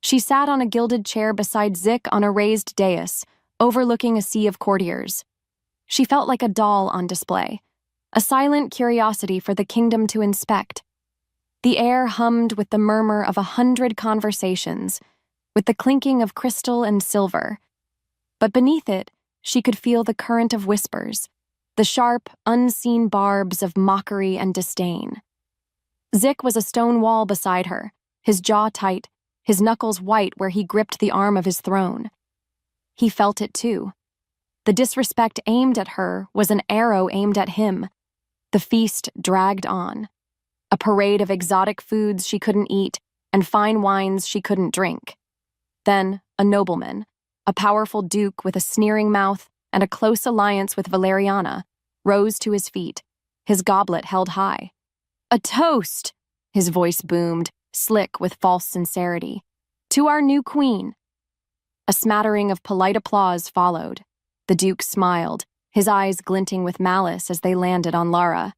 She sat on a gilded chair beside Zik on a raised dais, overlooking a sea of courtiers. She felt like a doll on display, a silent curiosity for the kingdom to inspect. The air hummed with the murmur of 100 conversations, with the clinking of crystal and silver. But beneath it, she could feel the current of whispers, the sharp, unseen barbs of mockery and disdain. Zik was a stone wall beside her, his jaw tight, his knuckles white where he gripped the arm of his throne. He felt it too. The disrespect aimed at her was an arrow aimed at him. The feast dragged on. A parade of exotic foods she couldn't eat and fine wines she couldn't drink. Then, a nobleman, a powerful duke with a sneering mouth and a close alliance with Valeriana, rose to his feet, his goblet held high. "A toast!" His voice boomed, slick with false sincerity. "To our new queen." A smattering of polite applause followed. The duke smiled, his eyes glinting with malice as they landed on Lara.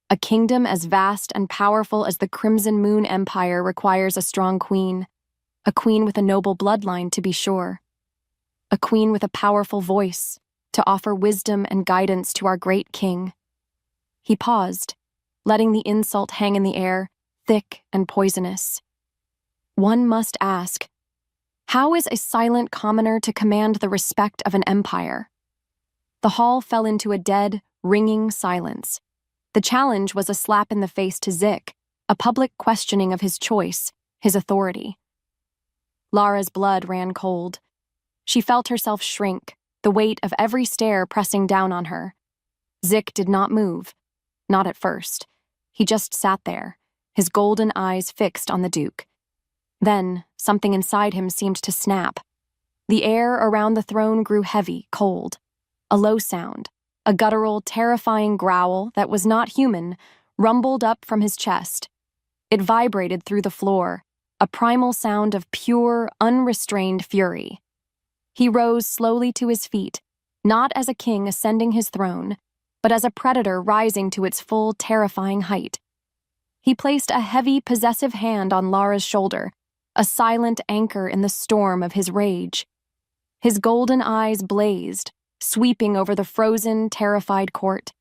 A kingdom as vast and powerful as the Crimson Moon Empire requires a strong queen. A queen with a noble bloodline, to be sure. A queen with a powerful voice, to offer wisdom and guidance to our great king. He paused, letting the insult hang in the air, thick and poisonous. One must ask, how is a silent commoner to command the respect of an empire? The hall fell into a dead, ringing silence. The challenge was a slap in the face to Zik, a public questioning of his choice, his authority. Lara's blood ran cold. She felt herself shrink, the weight of every stare pressing down on her. Zik did not move, not at first. He just sat there, his golden eyes fixed on the Duke. Then, something inside him seemed to snap. The air around the throne grew heavy, cold. A low sound, a guttural, terrifying growl that was not human, rumbled up from his chest. It vibrated through the floor, a primal sound of pure, unrestrained fury. He rose slowly to his feet, not as a king ascending his throne, but as a predator rising to its full, terrifying height. He placed a heavy, possessive hand on Lara's shoulder, a silent anchor in the storm of his rage. His golden eyes blazed, sweeping over the frozen, terrified court.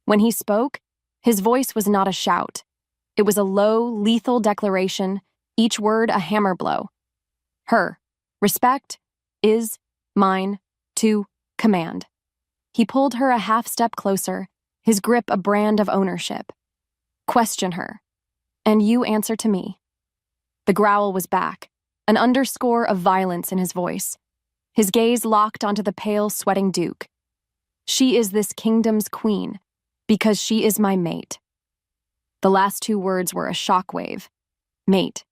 When he spoke, his voice was not a shout. It was a low, lethal declaration, each word a hammer blow. Her respect is mine to command. He pulled her a half step closer, his grip a brand of ownership. Question her, and you answer to me. The growl was back, an underscore of violence in his voice. His gaze locked onto the pale, sweating Duke. She is this kingdom's queen, because she is my mate. The last two words were a shockwave. Mate.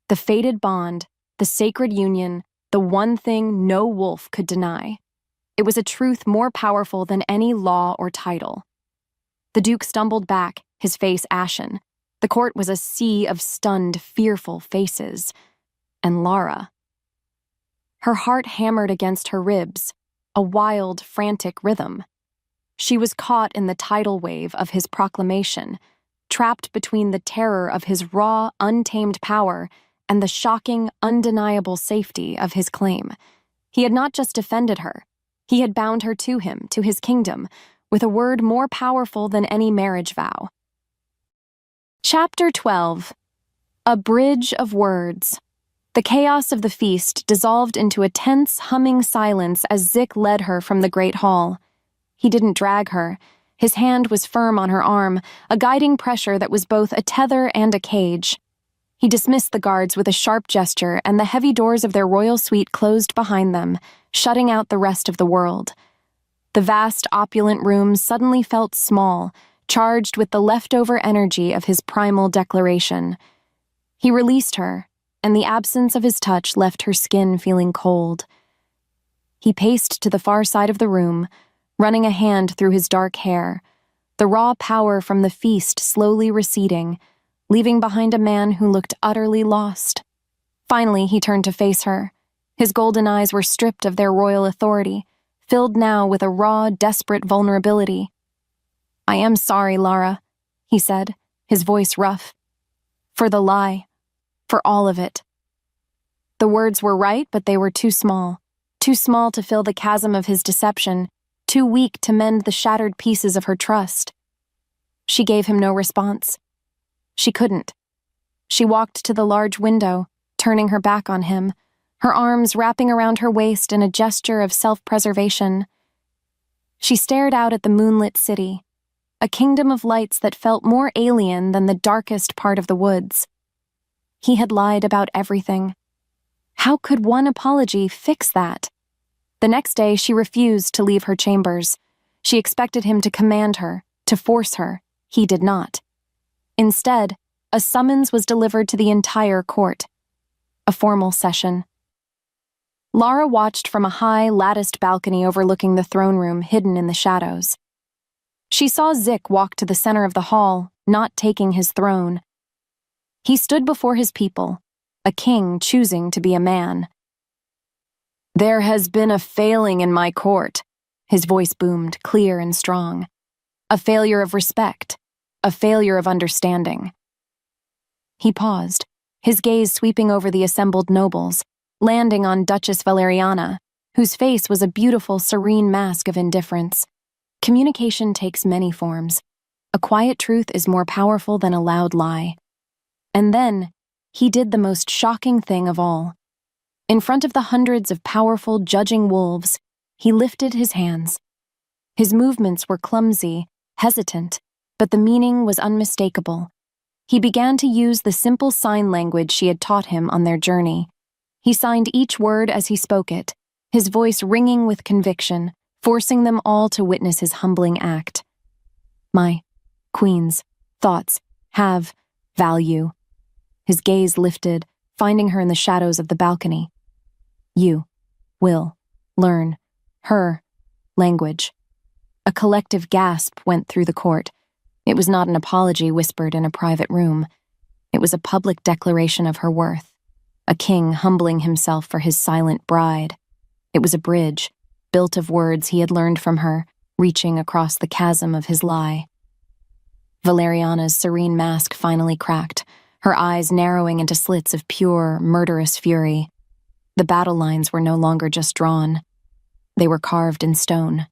The fated bond, the sacred union, the one thing no wolf could deny. It was a truth more powerful than any law or title. The Duke stumbled back, his face ashen. The court was a sea of stunned, fearful faces. And Lara. Her heart hammered against her ribs, a wild, frantic rhythm. She was caught in the tidal wave of his proclamation, trapped between the terror of his raw, untamed power and the shocking, undeniable safety of his claim. He had not just defended her, he had bound her to him, to his kingdom, with a word more powerful than any marriage vow. Chapter 12. A Bridge of Words. The chaos of the feast dissolved into a tense, humming silence as Zik led her from the great hall. He didn't drag her. His hand was firm on her arm, a guiding pressure that was both a tether and a cage. He dismissed the guards with a sharp gesture, and the heavy doors of their royal suite closed behind them, shutting out the rest of the world. The vast, opulent room suddenly felt small, charged with the leftover energy of his primal declaration. He released her, and the absence of his touch left her skin feeling cold. He paced to the far side of the room, running a hand through his dark hair, the raw power from the feast slowly receding, leaving behind a man who looked utterly lost. Finally, he turned to face her. His golden eyes were stripped of their royal authority, filled now with a raw, desperate vulnerability. "I am sorry, Lara," he said, his voice rough. "For the lie. For all of it." The words were right, but they were too small to fill the chasm of his deception, too weak to mend the shattered pieces of her trust. She gave him no response. She couldn't. She walked to the large window, turning her back on him, her arms wrapping around her waist in a gesture of self-preservation. She stared out at the moonlit city, a kingdom of lights that felt more alien than the darkest part of the woods. He had lied about everything. How could one apology fix that? The next day, she refused to leave her chambers. She expected him to command her, to force her. He did not. Instead, a summons was delivered to the entire court. A formal session. Lara watched from a high, latticed balcony overlooking the throne room hidden in the shadows. She saw Zik walk to the center of the hall, not taking his throne. He stood before his people, a king choosing to be a man. "There has been a failing in my court," his voice boomed, clear and strong. "A failure of respect, a failure of understanding." He paused, his gaze sweeping over the assembled nobles, landing on Duchess Valeriana, whose face was a beautiful, serene mask of indifference. Communication takes many forms. A quiet truth is more powerful than a loud lie. And then, he did the most shocking thing of all. In front of the hundreds of powerful, judging wolves, he lifted his hands. His movements were clumsy, hesitant, but the meaning was unmistakable. He began to use the simple sign language she had taught him on their journey. He signed each word as he spoke it, his voice ringing with conviction, forcing them all to witness his humbling act. "My queen's thoughts have value." His gaze lifted, finding her in the shadows of the balcony. "You will learn her language." A collective gasp went through the court. It was not an apology whispered in a private room. It was a public declaration of her worth, a king humbling himself for his silent bride. It was a bridge, built of words he had learned from her, reaching across the chasm of his lie. Valeriana's serene mask finally cracked, her eyes narrowing into slits of pure, murderous fury. The battle lines were no longer just drawn. They were carved in stone.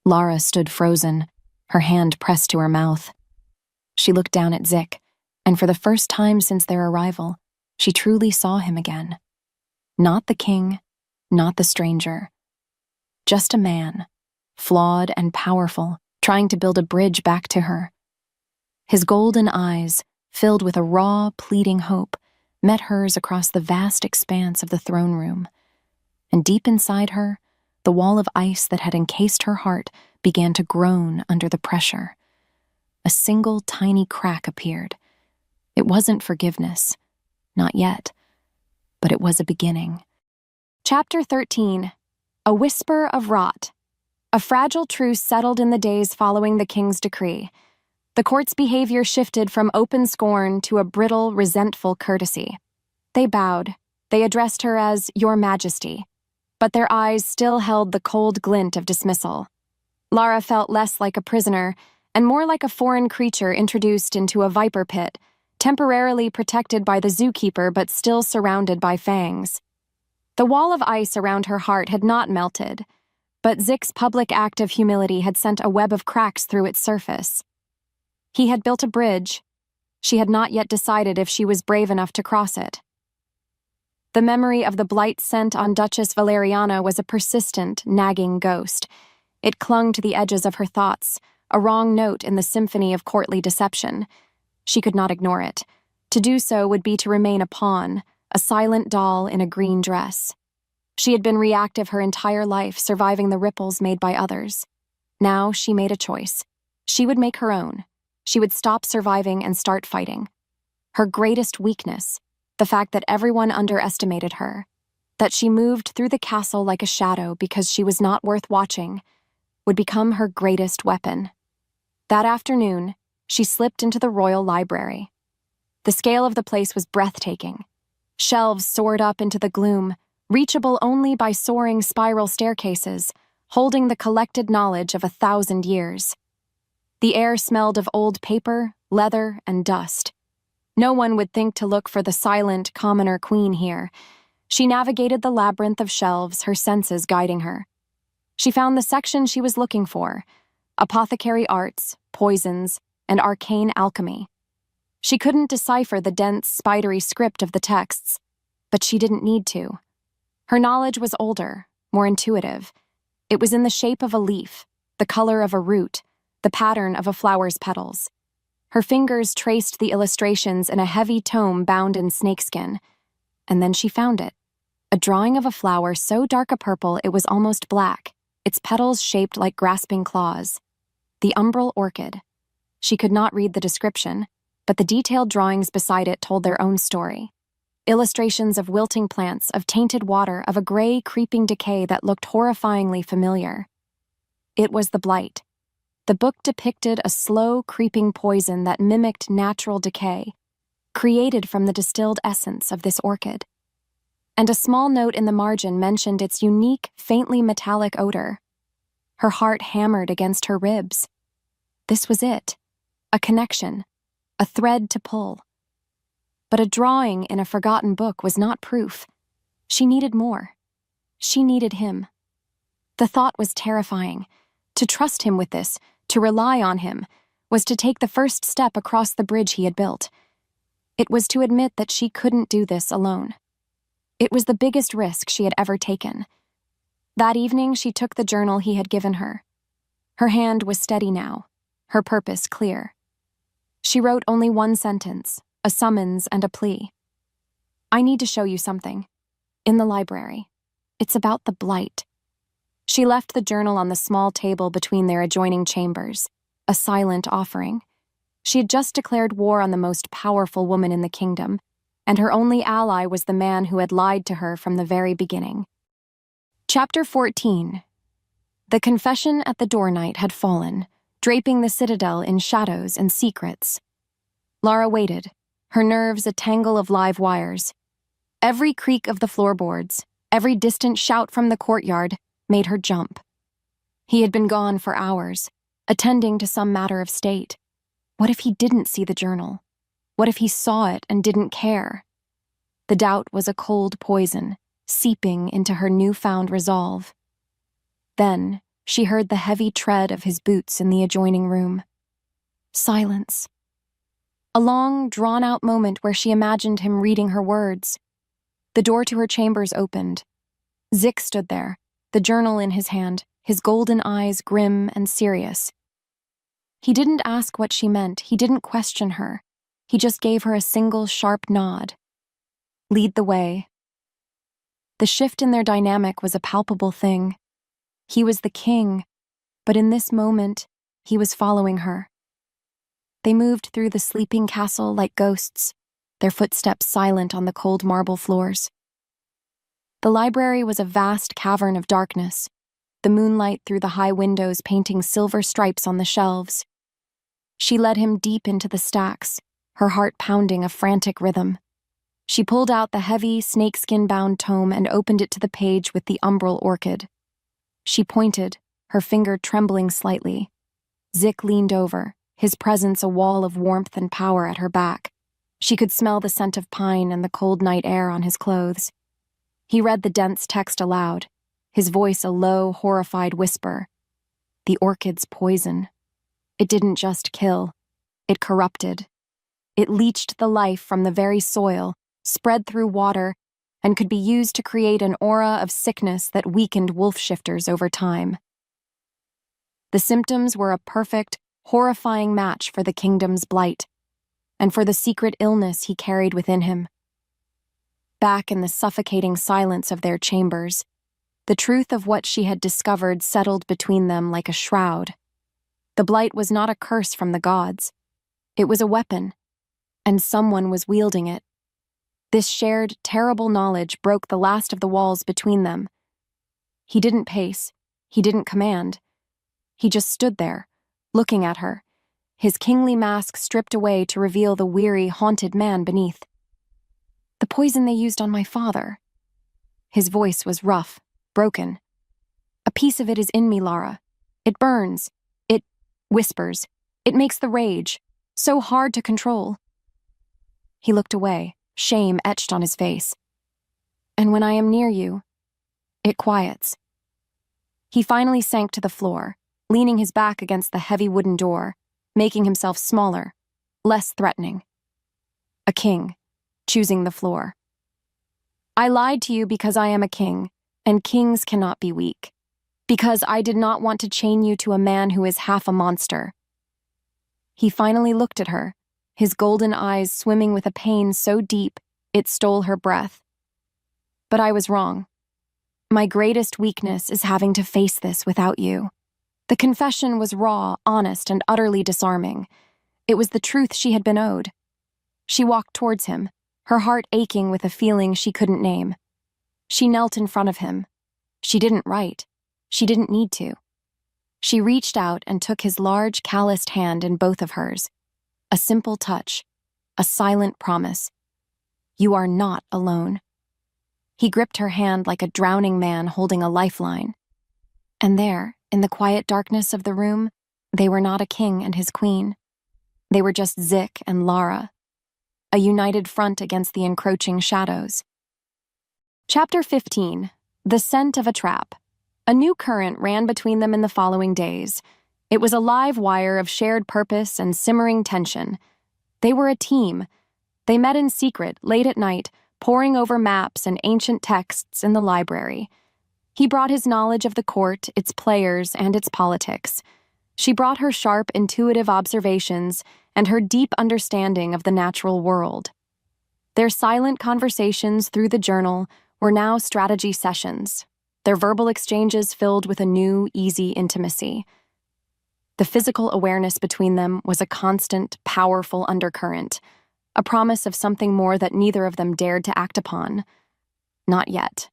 Lara stood frozen, her hand pressed to her mouth. She looked down at Zik, and for the first time since their arrival, she truly saw him again. Not the king, not the stranger. Just a man, flawed and powerful, trying to build a bridge back to her. His golden eyes, filled with a raw, pleading hope, met hers across the vast expanse of the throne room. And deep inside her, the wall of ice that had encased her heart began to groan under the pressure. A single tiny crack appeared. It wasn't forgiveness, not yet, but it was a beginning. Chapter 13. A Whisper of Rot. A fragile truce settled in the days following the king's decree. The court's behavior shifted from open scorn to a brittle, resentful courtesy. They bowed, They addressed her as Your Majesty, but their eyes still held the cold glint of dismissal. Lara felt less like a prisoner and more like a foreign creature introduced into a viper pit, temporarily protected by the zookeeper but still surrounded by fangs. The wall of ice around her heart had not melted, but Zik's public act of humility had sent a web of cracks through its surface. He had built a bridge. She had not yet decided if she was brave enough to cross it. The memory of the blight scent on Duchess Valeriana was a persistent, nagging ghost. It clung to the edges of her thoughts, a wrong note in the symphony of courtly deception. She could not ignore it. To do so would be to remain a pawn, a silent doll in a green dress. She had been reactive her entire life, surviving the ripples made by others. Now she made a choice. She would make her own. She would stop surviving and start fighting. Her greatest weakness, the fact that everyone underestimated her, that she moved through the castle like a shadow because she was not worth watching, would become her greatest weapon. That afternoon, she slipped into the royal library. The scale of the place was breathtaking. Shelves soared up into the gloom, reachable only by soaring spiral staircases, holding the collected knowledge of 1,000 years. The air smelled of old paper, leather, and dust. No one would think to look for the silent, commoner queen here. She navigated the labyrinth of shelves, her senses guiding her. She found the section she was looking for: apothecary arts, poisons, and arcane alchemy. She couldn't decipher the dense, spidery script of the texts, but she didn't need to. Her knowledge was older, more intuitive. It was in the shape of a leaf, the color of a root, the pattern of a flower's petals. Her fingers traced the illustrations in a heavy tome bound in snakeskin. And then she found it. A drawing of a flower so dark a purple it was almost black, its petals shaped like grasping claws. The umbral orchid. She could not read the description, but the detailed drawings beside it told their own story. Illustrations of wilting plants, of tainted water, of a gray, creeping decay that looked horrifyingly familiar. It was the blight. The book depicted a slow, creeping poison that mimicked natural decay, created from the distilled essence of this orchid. And a small note in the margin mentioned its unique, faintly metallic odor. Her heart hammered against her ribs. This was it. A connection. A thread to pull. But a drawing in a forgotten book was not proof. She needed more. She needed him. The thought was terrifying. To trust him with this, to rely on him, was to take the first step across the bridge he had built. It was to admit that she couldn't do this alone. It was the biggest risk she had ever taken. That evening, she took the journal he had given her. Her hand was steady now, her purpose clear. She wrote only one sentence, a summons and a plea. I need to show you something. In the library. It's about the blight. She left the journal on the small table between their adjoining chambers, a silent offering. She had just declared war on the most powerful woman in the kingdom, and her only ally was the man who had lied to her from the very beginning. Chapter 14. The confession at the door night had fallen, draping the citadel in shadows and secrets. Lara waited, her nerves a tangle of live wires. Every creak of the floorboards, every distant shout from the courtyard, made her jump. He had been gone for hours, attending to some matter of state. What if he didn't see the journal? What if he saw it and didn't care? The doubt was a cold poison, seeping into her newfound resolve. Then she heard the heavy tread of his boots in the adjoining room. Silence. A long, drawn-out moment where she imagined him reading her words. The door to her chambers opened. Zik stood there, the journal in his hand, his golden eyes grim and serious. He didn't ask what she meant, he didn't question her. He just gave her a single sharp nod. Lead the way. The shift in their dynamic was a palpable thing. He was the king, but in this moment, he was following her. They moved through the sleeping castle like ghosts, their footsteps silent on the cold marble floors. The library was a vast cavern of darkness, the moonlight through the high windows painting silver stripes on the shelves. She led him deep into the stacks, her heart pounding a frantic rhythm. She pulled out the heavy, snakeskin-bound tome and opened it to the page with the umbral orchid. She pointed, her finger trembling slightly. Zik leaned over, his presence a wall of warmth and power at her back. She could smell the scent of pine and the cold night air on his clothes. He read the dense text aloud, his voice a low, horrified whisper. The orchid's poison. It didn't just kill. It corrupted. It leached the life from the very soil, spread through water, and could be used to create an aura of sickness that weakened wolf shifters over time. The symptoms were a perfect, horrifying match for the kingdom's blight, and for the secret illness he carried within him. Back in the suffocating silence of their chambers, the truth of what she had discovered settled between them like a shroud. The blight was not a curse from the gods. It was a weapon, and someone was wielding it. This shared, terrible knowledge broke the last of the walls between them. He didn't pace. He didn't command. He just stood there, looking at her, his kingly mask stripped away to reveal the weary, haunted man beneath. The poison they used on my father. His voice was rough, broken. A piece of it is in me, Lara. It burns. It whispers. It makes the rage so hard to control. He looked away, shame etched on his face. And when I am near you, it quiets. He finally sank to the floor, leaning his back against the heavy wooden door, making himself smaller, less threatening. A king, choosing the floor. I lied to you because I am a king, and kings cannot be weak. Because I did not want to chain you to a man who is half a monster. He finally looked at her, his golden eyes swimming with a pain so deep it stole her breath. But I was wrong. My greatest weakness is having to face this without you. The confession was raw, honest, and utterly disarming. It was the truth she had been owed. She walked towards him, her heart aching with a feeling she couldn't name. She knelt in front of him. She didn't write. She didn't need to. She reached out and took his large, calloused hand in both of hers. A simple touch, a silent promise. You are not alone. He gripped her hand like a drowning man holding a lifeline. And there, in the quiet darkness of the room, they were not a king and his queen. They were just Zik and Lara, a united front against the encroaching shadows. Chapter 15. The Scent of a Trap. A new current ran between them in the following days. It was a live wire of shared purpose and simmering tension. They were a team. They met in secret, late at night, poring over maps and ancient texts in the library. He brought his knowledge of the court, its players, and its politics. She brought her sharp, intuitive observations and her deep understanding of the natural world. Their silent conversations through the journal were now strategy sessions, their verbal exchanges filled with a new, easy intimacy. The physical awareness between them was a constant, powerful undercurrent, a promise of something more that neither of them dared to act upon. Not yet.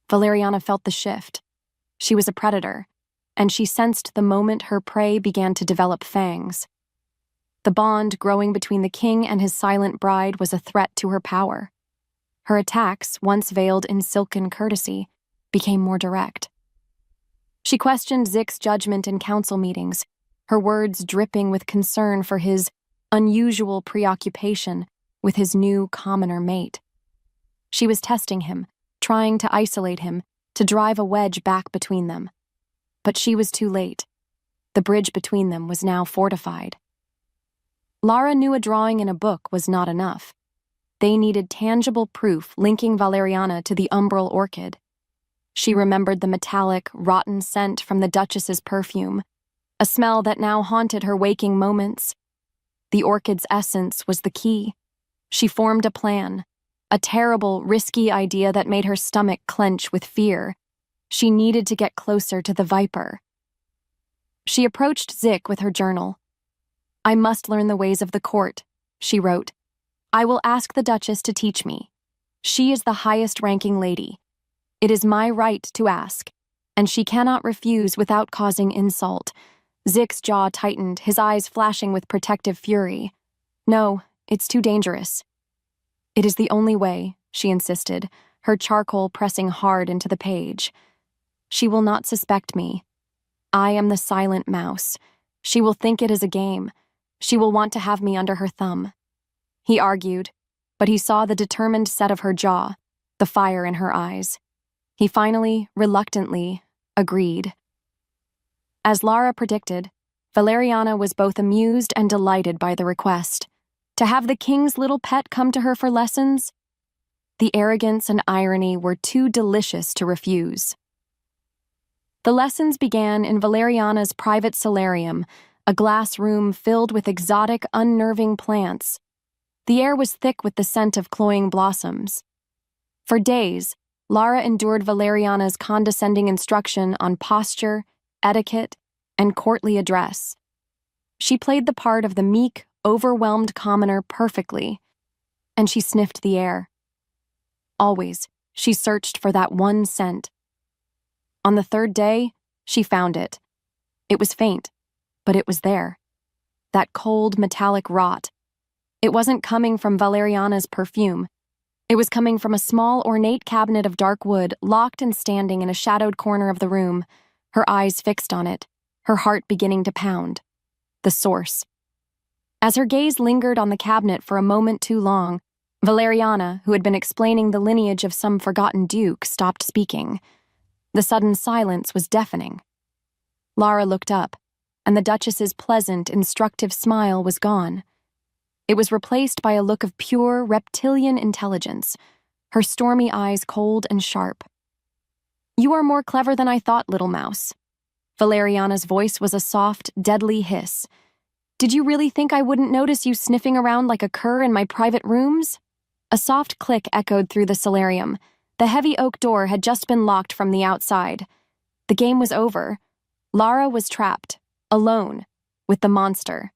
Valeriana felt the shift. She was a predator, and she sensed the moment her prey began to develop fangs. The bond growing between the king and his silent bride was a threat to her power. Her attacks, once veiled in silken courtesy, became more direct. She questioned Zik's judgment in council meetings, her words dripping with concern for his unusual preoccupation with his new commoner mate. She was testing him, trying to isolate him, to drive a wedge back between them. But she was too late. The bridge between them was now fortified. Lara knew a drawing in a book was not enough. They needed tangible proof linking Valeriana to the umbral orchid. She remembered the metallic, rotten scent from the Duchess's perfume, a smell that now haunted her waking moments. The orchid's essence was the key. She formed a plan, a terrible, risky idea that made her stomach clench with fear. She needed to get closer to the viper. She approached Zik with her journal. I must learn the ways of the court, she wrote. I will ask the Duchess to teach me. She is the highest-ranking lady. It is my right to ask, and she cannot refuse without causing insult. Zik's jaw tightened, his eyes flashing with protective fury. No, it's too dangerous. It is the only way, she insisted, her charcoal pressing hard into the page. She will not suspect me. I am the silent mouse. She will think it is a game. She will want to have me under her thumb. He argued, but he saw the determined set of her jaw, the fire in her eyes. He finally, reluctantly, agreed. As Lara predicted, Valeriana was both amused and delighted by the request. To have the king's little pet come to her for lessons? The arrogance and irony were too delicious to refuse. The lessons began in Valeriana's private solarium, a glass room filled with exotic, unnerving plants. The air was thick with the scent of cloying blossoms. For days, Lara endured Valeriana's condescending instruction on posture, etiquette, and courtly address. She played the part of the meek, overwhelmed commoner perfectly, and she sniffed the air. Always, she searched for that one scent. On the third day, she found it. It was faint, but it was there. That cold, metallic rot. It wasn't coming from Valeriana's perfume. It was coming from a small, ornate cabinet of dark wood, locked and standing in a shadowed corner of the room, her eyes fixed on it, her heart beginning to pound. The source. As her gaze lingered on the cabinet for a moment too long, Valeriana, who had been explaining the lineage of some forgotten duke, stopped speaking. The sudden silence was deafening. Lara looked up, and the Duchess's pleasant, instructive smile was gone. It was replaced by a look of pure, reptilian intelligence, her stormy eyes cold and sharp. "You are more clever than I thought, little mouse." Valeriana's voice was a soft, deadly hiss. "Did you really think I wouldn't notice you sniffing around like a cur in my private rooms?" A soft click echoed through the solarium. The heavy oak door had just been locked from the outside. The game was over. Lara was trapped, alone, with the monster.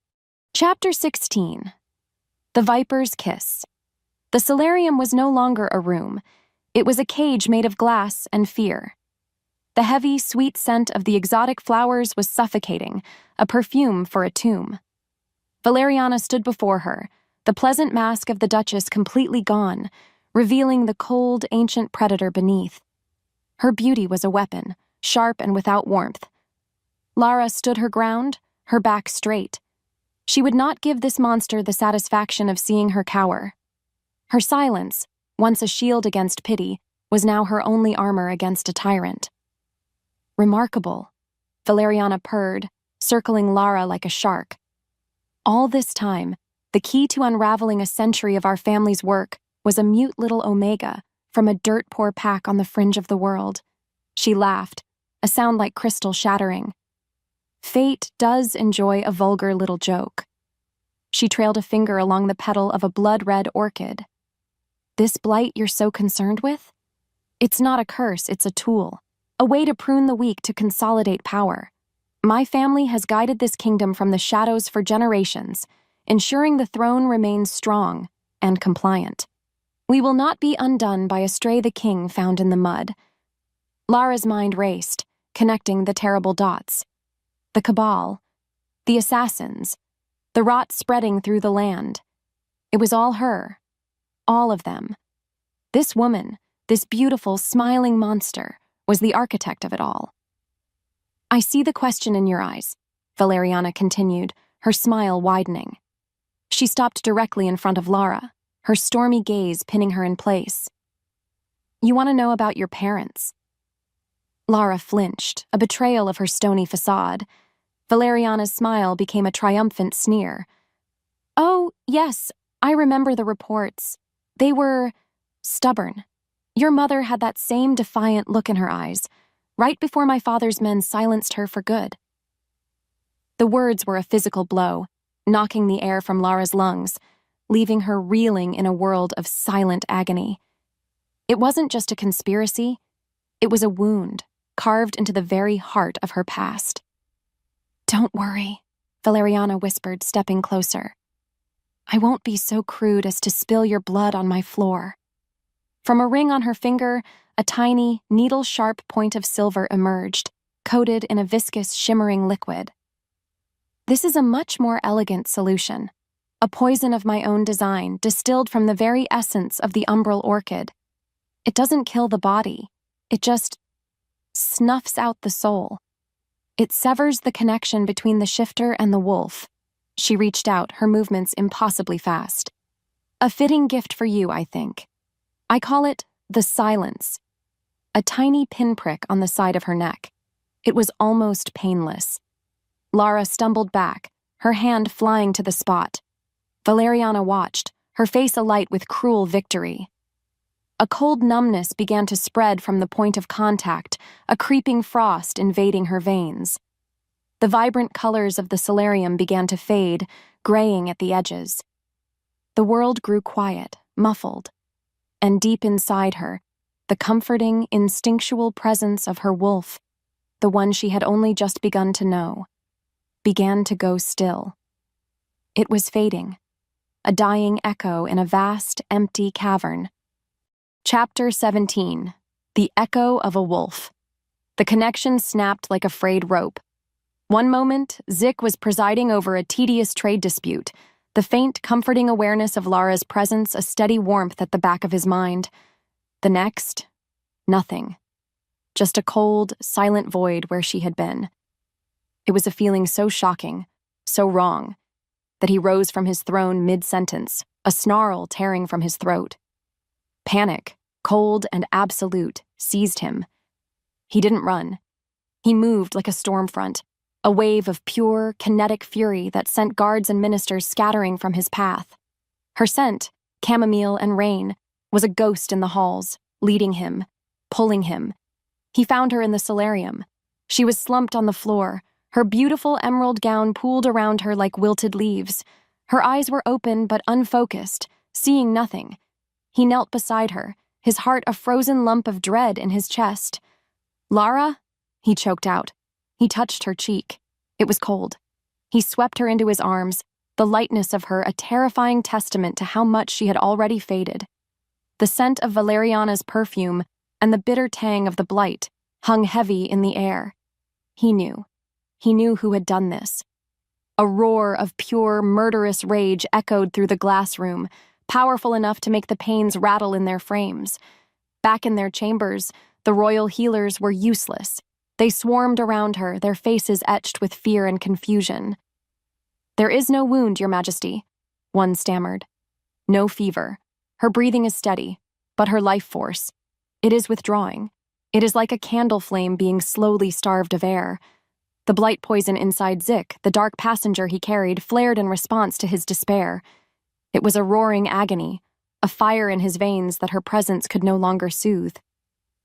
Chapter 16. The Viper's Kiss. The solarium was no longer a room. It was a cage made of glass and fear. The heavy, sweet scent of the exotic flowers was suffocating, a perfume for a tomb. Valeriana stood before her, the pleasant mask of the Duchess completely gone, revealing the cold, ancient predator beneath. Her beauty was a weapon, sharp and without warmth. Lara stood her ground, her back straight. She would not give this monster the satisfaction of seeing her cower. Her silence, once a shield against pity, was now her only armor against a tyrant. "Remarkable," Valeriana purred, circling Lara like a shark. All this time, the key to unraveling a century of our family's work was a mute little Omega from a dirt-poor pack on the fringe of the world. She laughed, a sound like crystal shattering. Fate does enjoy a vulgar little joke. She trailed a finger along the petal of a blood-red orchid. "This blight you're so concerned with? It's not a curse, it's a tool, a way to prune the weak to consolidate power. My family has guided this kingdom from the shadows for generations, ensuring the throne remains strong and compliant. We will not be undone by a Stray the King found in the mud." Lara's mind raced, connecting the terrible dots. The Cabal, the assassins, the rot spreading through the land. It was all her. All of them. This woman, this beautiful, smiling monster, was the architect of it all. "I see the question in your eyes," Valeriana continued, her smile widening. She stopped directly in front of Lara, her stormy gaze pinning her in place. "You want to know about your parents?" Lara flinched, a betrayal of her stony facade. Valeriana's smile became a triumphant sneer. "Oh, yes, I remember the reports. They were stubborn. Your mother had that same defiant look in her eyes, right before my father's men silenced her for good." The words were a physical blow, knocking the air from Lara's lungs, leaving her reeling in a world of silent agony. It wasn't just a conspiracy, it was a wound, carved into the very heart of her past. "Don't worry," Valeriana whispered, stepping closer. "I won't be so crude as to spill your blood on my floor." From a ring on her finger, a tiny, needle-sharp point of silver emerged, coated in a viscous, shimmering liquid. "This is a much more elegant solution. a poison of my own design, distilled from the very essence of the umbral orchid. It doesn't kill the body. It just snuffs out the soul. It severs the connection between the shifter and the wolf. She reached out, her movements impossibly fast. A fitting gift for you, I think. I call it the silence. A tiny pinprick on the side of her neck. It was almost painless. Lara stumbled back, her hand flying to the spot. Valeriana watched, her face alight with cruel victory. A cold numbness began to spread from the point of contact, a creeping frost invading her veins. The vibrant colors of the solarium began to fade, graying at the edges. The world grew quiet, muffled, and deep inside her, the comforting, instinctual presence of her wolf, the one she had only just begun to know, began to go still. It was fading, a dying echo in a vast, empty cavern. Chapter 17. The Echo of a Wolf. The connection snapped like a frayed rope. One moment, Zik was presiding over a tedious trade dispute, the faint, comforting awareness of Lara's presence a steady warmth at the back of his mind. The next, nothing. Just a cold, silent void where she had been. It was a feeling so shocking, so wrong, that he rose from his throne mid-sentence, a snarl tearing from his throat. Panic, cold and absolute, seized him. He didn't run. He moved like a storm front, a wave of pure, kinetic fury that sent guards and ministers scattering from his path. Her scent, chamomile and rain, was a ghost in the halls, leading him, pulling him. He found her in the solarium. She was slumped on the floor, her beautiful emerald gown pooled around her like wilted leaves. Her eyes were open but unfocused, seeing nothing. He knelt beside her, his heart a frozen lump of dread in his chest. "Lara?" he choked out. He touched her cheek. It was cold. He swept her into his arms, the lightness of her a terrifying testament to how much she had already faded. The scent of Valeriana's perfume and the bitter tang of the blight hung heavy in the air. He knew. He knew who had done this. A roar of pure, murderous rage echoed through the glass room, powerful enough to make the panes rattle in their frames. Back in their chambers, the royal healers were useless. They swarmed around her, their faces etched with fear and confusion. "There is no wound, Your Majesty," one stammered. "No fever. Her breathing is steady, but her life force, it is withdrawing. It is like a candle flame being slowly starved of air." The blight poison inside Zik, the dark passenger he carried, flared in response to his despair. It was a roaring agony, a fire in his veins that her presence could no longer soothe.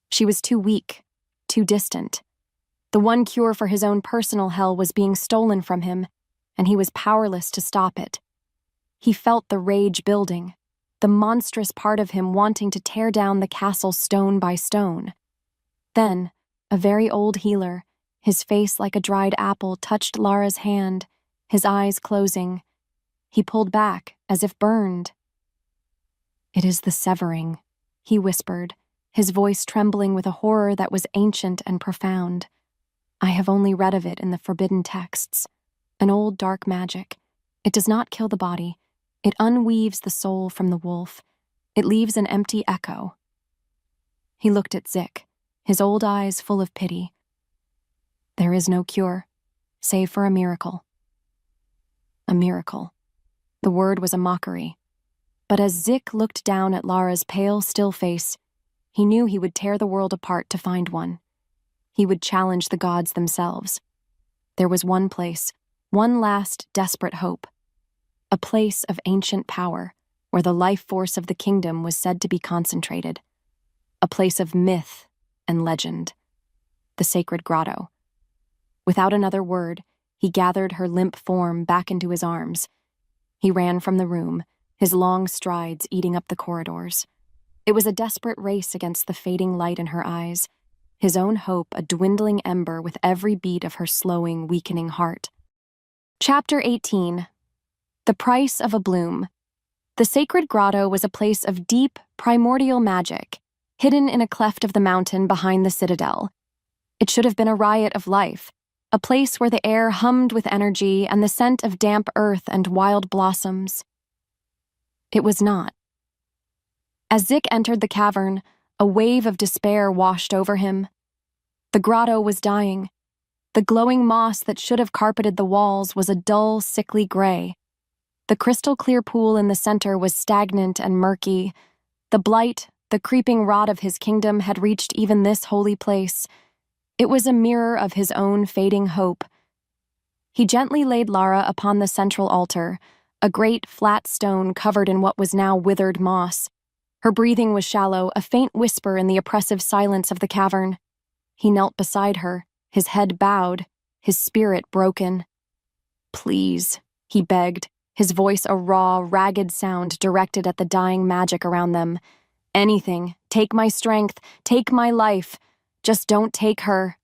She was too weak, too distant. The one cure for his own personal hell was being stolen from him, and he was powerless to stop it. He felt the rage building, the monstrous part of him wanting to tear down the castle stone by stone. Then, a very old healer, his face like a dried apple, touched Lara's hand, his eyes closing. He pulled back, as if burned. "It is the severing," he whispered, his voice trembling with a horror that was ancient and profound. "I have only read of it in the forbidden texts. An old dark magic. It does not kill the body. It unweaves the soul from the wolf. It leaves an empty echo." He looked at Zik, his old eyes full of pity. "There is no cure, save for a miracle." A miracle. The word was a mockery. But as Zik looked down at Lara's pale, still face, he knew he would tear the world apart to find one. He would challenge the gods themselves. There was one place, one last desperate hope. A place of ancient power, where the life force of the kingdom was said to be concentrated. A place of myth and legend. The sacred grotto. Without another word, he gathered her limp form back into his arms. He ran from the room, his long strides eating up the corridors. It was a desperate race against the fading light in her eyes, his own hope a dwindling ember with every beat of her slowing, weakening heart. Chapter 18. The Price of a Bloom. The sacred grotto was a place of deep, primordial magic, hidden in a cleft of the mountain behind the citadel. It should have been a riot of life, a place where the air hummed with energy and the scent of damp earth and wild blossoms. It was not. As Zik entered the cavern, a wave of despair washed over him. The grotto was dying. The glowing moss that should have carpeted the walls was a dull, sickly gray. The crystal-clear pool in the center was stagnant and murky. The blight, the creeping rot of his kingdom had reached even this holy place. It was a mirror of his own fading hope. He gently laid Lara upon the central altar, a great flat stone covered in what was now withered moss. Her breathing was shallow, a faint whisper in the oppressive silence of the cavern. He knelt beside her, his head bowed, his spirit broken. "Please," he begged, his voice a raw, ragged sound directed at the dying magic around them. "Anything, take my strength, take my life, just don't take her."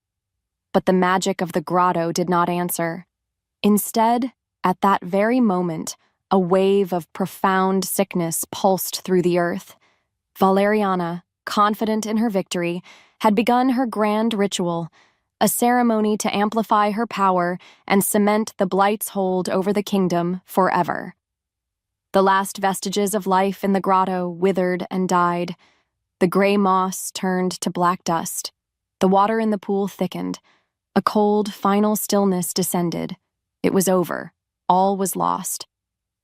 But the magic of the grotto did not answer. Instead, at that very moment, a wave of profound sickness pulsed through the earth. Valeriana, confident in her victory, had begun her grand ritual, a ceremony to amplify her power and cement the blight's hold over the kingdom forever. The last vestiges of life in the grotto withered and died. The gray moss turned to black dust. The water in the pool thickened. A cold, final stillness descended. It was over. All was lost.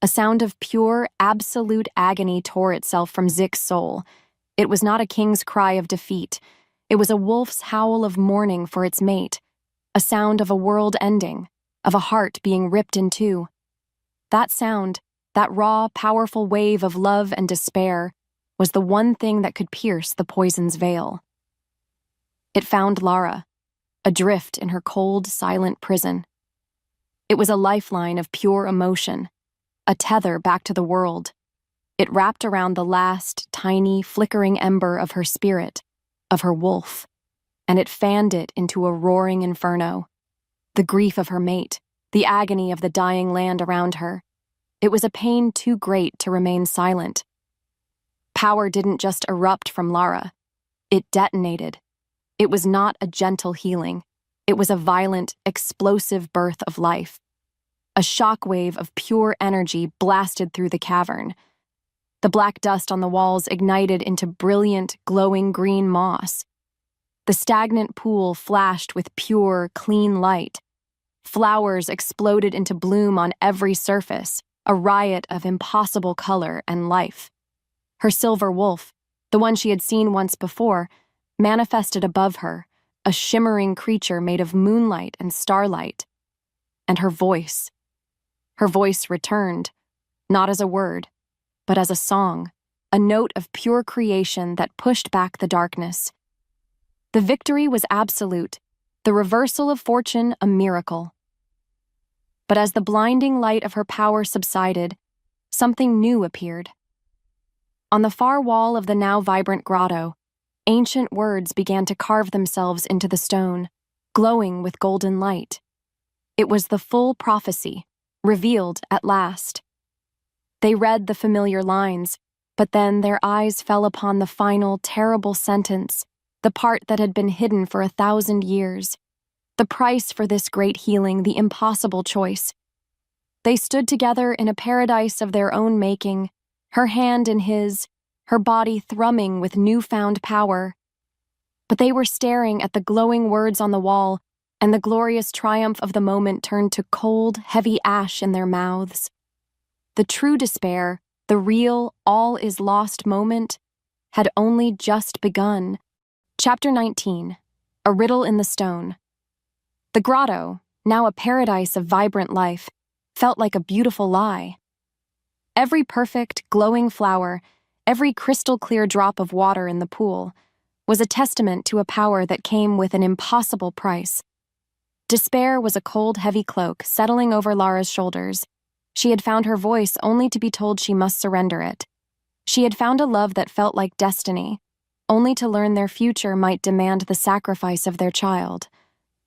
A sound of pure, absolute agony tore itself from Zik's soul. It was not a king's cry of defeat. It was a wolf's howl of mourning for its mate, a sound of a world ending, of a heart being ripped in two. That sound, that raw, powerful wave of love and despair, was the one thing that could pierce the poison's veil. It found Lara, adrift in her cold, silent prison. It was a lifeline of pure emotion, a tether back to the world. It wrapped around the last, tiny, flickering ember of her spirit, of her wolf, and it fanned it into a roaring inferno. The grief of her mate, the agony of the dying land around her. It was a pain too great to remain silent. Power didn't just erupt from Lara. It detonated. It was not a gentle healing. It was a violent, explosive birth of life. A shockwave of pure energy blasted through the cavern. The black dust on the walls ignited into brilliant, glowing green moss. The stagnant pool flashed with pure, clean light. Flowers exploded into bloom on every surface, a riot of impossible color and life. Her silver wolf, the one she had seen once before, manifested above her, a shimmering creature made of moonlight and starlight. And her voice returned, not as a word, but as a song, a note of pure creation that pushed back the darkness. The victory was absolute, the reversal of fortune a miracle. But as the blinding light of her power subsided, something new appeared. On the far wall of the now vibrant grotto, ancient words began to carve themselves into the stone, glowing with golden light. It was the full prophecy, revealed at last. They read the familiar lines, but then their eyes fell upon the final, terrible sentence, the part that had been hidden for 1,000 years. The price for this great healing, the impossible choice. They stood together in a paradise of their own making, her hand in his, her body thrumming with newfound power. But they were staring at the glowing words on the wall, and the glorious triumph of the moment turned to cold, heavy ash in their mouths. The true despair, the real all-is-lost moment, had only just begun. Chapter 19, A Riddle in the Stone. The grotto, now a paradise of vibrant life, felt like a beautiful lie. Every perfect, glowing flower, every crystal-clear drop of water in the pool, was a testament to a power that came with an impossible price. Despair was a cold, heavy cloak settling over Lara's shoulders. She had found her voice only to be told she must surrender it. She had found a love that felt like destiny, only to learn their future might demand the sacrifice of their child.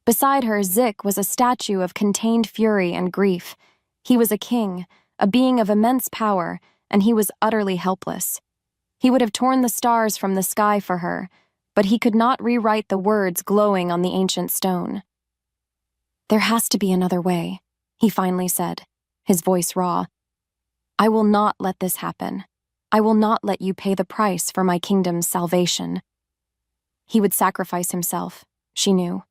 Beside her, Zik was a statue of contained fury and grief. He was a king, a being of immense power, and he was utterly helpless. He would have torn the stars from the sky for her, but he could not rewrite the words glowing on the ancient stone. "There has to be another way," he finally said, his voice raw. "I will not let this happen. I will not let you pay the price for my kingdom's salvation." He would sacrifice himself, she knew.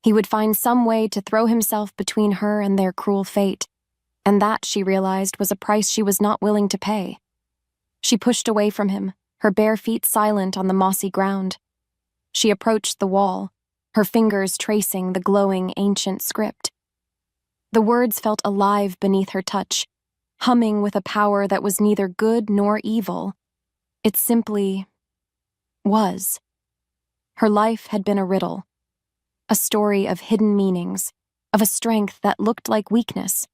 He would find some way to throw himself between her and their cruel fate, and that, she realized, was a price she was not willing to pay. She pushed away from him, her bare feet silent on the mossy ground. She approached the wall, her fingers tracing the glowing ancient script. The words felt alive beneath her touch, humming with a power that was neither good nor evil. It simply was. Her life had been a riddle, a story of hidden meanings, of a strength that looked like weakness,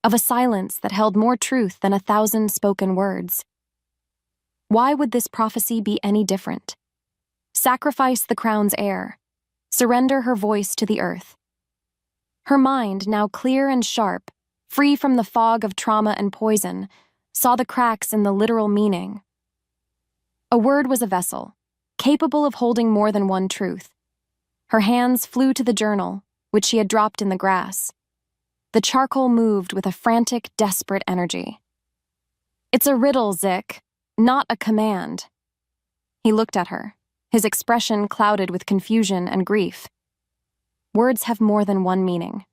of a silence that held more truth than 1,000 spoken words. Why would this prophecy be any different? Sacrifice the crown's heir, surrender her voice to the earth. Her mind, now clear and sharp, free from the fog of trauma and poison, saw the cracks in the literal meaning. A word was a vessel, capable of holding more than one truth. Her hands flew to the journal, which she had dropped in the grass. The charcoal moved with a frantic, desperate energy. "It's a riddle, Zick, not a command." He looked at her, his expression clouded with confusion and grief. "Words have more than one meaning,"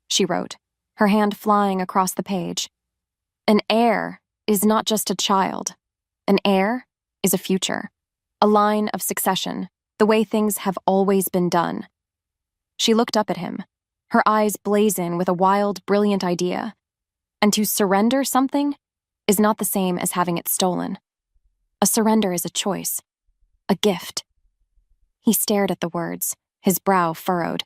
she wrote, her hand flying across the page. "An heir is not just a child. An heir is a future, a line of succession, the way things have always been done." She looked up at him, her eyes blazing with a wild, brilliant idea. And to surrender something is not the same as having it stolen. A surrender is a choice, a gift. He stared at the words, his brow furrowed.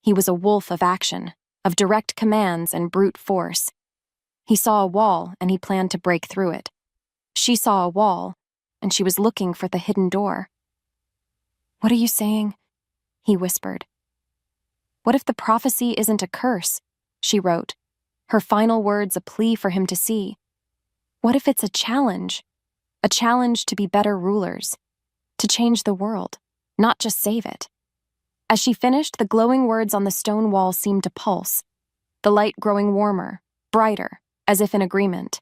He was a wolf of action, of direct commands and brute force. He saw a wall, and he planned to break through it. She saw a wall, and she was looking for the hidden door. "What are you saying?" he whispered. "What if the prophecy isn't a curse?" she wrote, her final words a plea for him to see. "What if it's a challenge to be better rulers, to change the world, not just save it?" As she finished, the glowing words on the stone wall seemed to pulse, the light growing warmer, brighter, as if in agreement.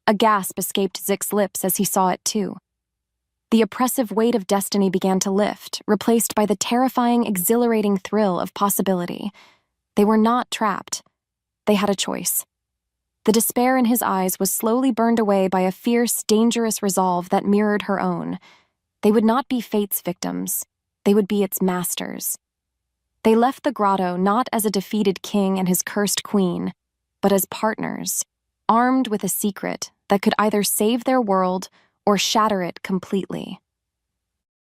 A gasp escaped Zick's lips as he saw it too. The oppressive weight of destiny began to lift, replaced by the terrifying, exhilarating thrill of possibility. They were not trapped. They had a choice. The despair in his eyes was slowly burned away by a fierce, dangerous resolve that mirrored her own. They would not be fate's victims. They would be its masters. They left the grotto not as a defeated king and his cursed queen, but as partners, armed with a secret that could either save their world or shatter it completely.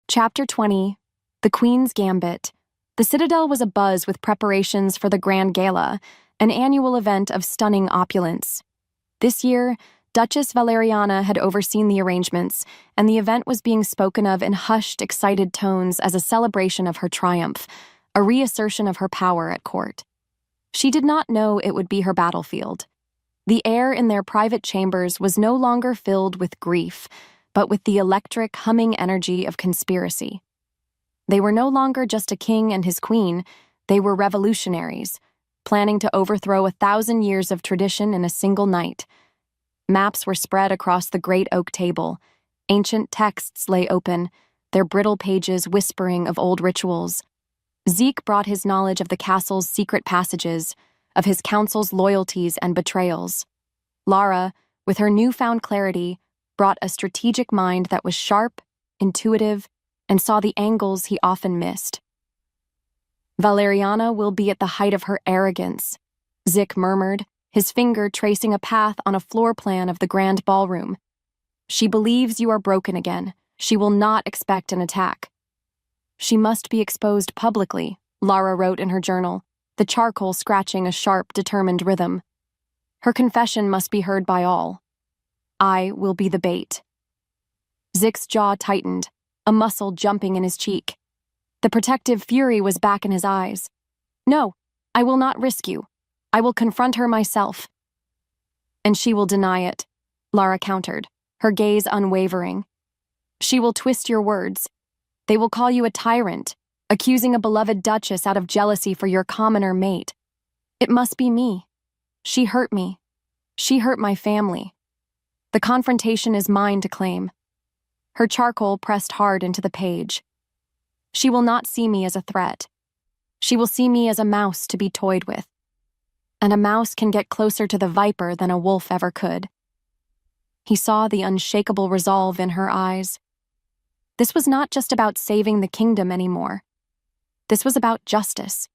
Chapter 20, The Queen's Gambit. The Citadel was abuzz with preparations for the Grand Gala, an annual event of stunning opulence. This year, Duchess Valeriana had overseen the arrangements, and the event was being spoken of in hushed, excited tones as a celebration of her triumph, a reassertion of her power at court. She did not know it would be her battlefield. The air in their private chambers was no longer filled with grief, but with the electric, humming energy of conspiracy. They were no longer just a king and his queen, they were revolutionaries, planning to overthrow 1,000 years of tradition in a single night. Maps were spread across the great oak table. Ancient texts lay open, their brittle pages whispering of old rituals. Zeke brought his knowledge of the castle's secret passages, of his council's loyalties and betrayals. Lara, with her newfound clarity, brought a strategic mind that was sharp, intuitive, and saw the angles he often missed. "Valeriana will be at the height of her arrogance," Zick murmured, his finger tracing a path on a floor plan of the grand ballroom. "She believes you are broken again. She will not expect an attack." "She must be exposed publicly," Lara wrote in her journal, the charcoal scratching a sharp, determined rhythm. "Her confession must be heard by all. I will be the bait." Zick's jaw tightened, a muscle jumping in his cheek. The protective fury was back in his eyes. "No, I will not risk you. I will confront her myself." "And she will deny it," Lara countered, her gaze unwavering. "She will twist your words. They will call you a tyrant, accusing a beloved duchess out of jealousy for your commoner mate. It must be me. She hurt me. She hurt my family. The confrontation is mine to claim. Her charcoal pressed hard into the page. She will not see me as a threat. She will see me as a mouse to be toyed with. And a mouse can get closer to the viper than a wolf ever could. He saw the unshakable resolve in her eyes. This was not just about saving the kingdom anymore. This was about justice.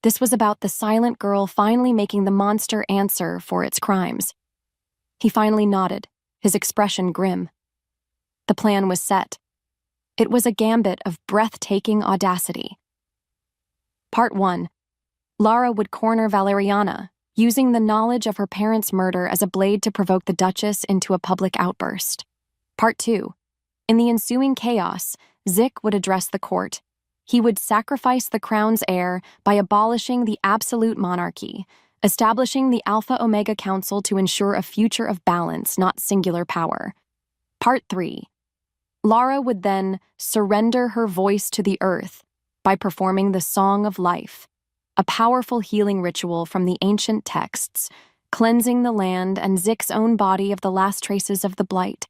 This was about the silent girl finally making the monster answer for its crimes. He finally nodded, his expression grim. The plan was set. It was a gambit of breathtaking audacity. Part 1. Lara would corner Valeriana, using the knowledge of her parents' murder as a blade to provoke the Duchess into a public outburst. Part 2. In the ensuing chaos, Zick would address the court. He would sacrifice the crown's heir by abolishing the absolute monarchy, establishing the Alpha Omega Council to ensure a future of balance, not singular power. Part 3. Lara would then surrender her voice to the earth by performing the Song of Life, a powerful healing ritual from the ancient texts, cleansing the land and Zick's own body of the last traces of the blight.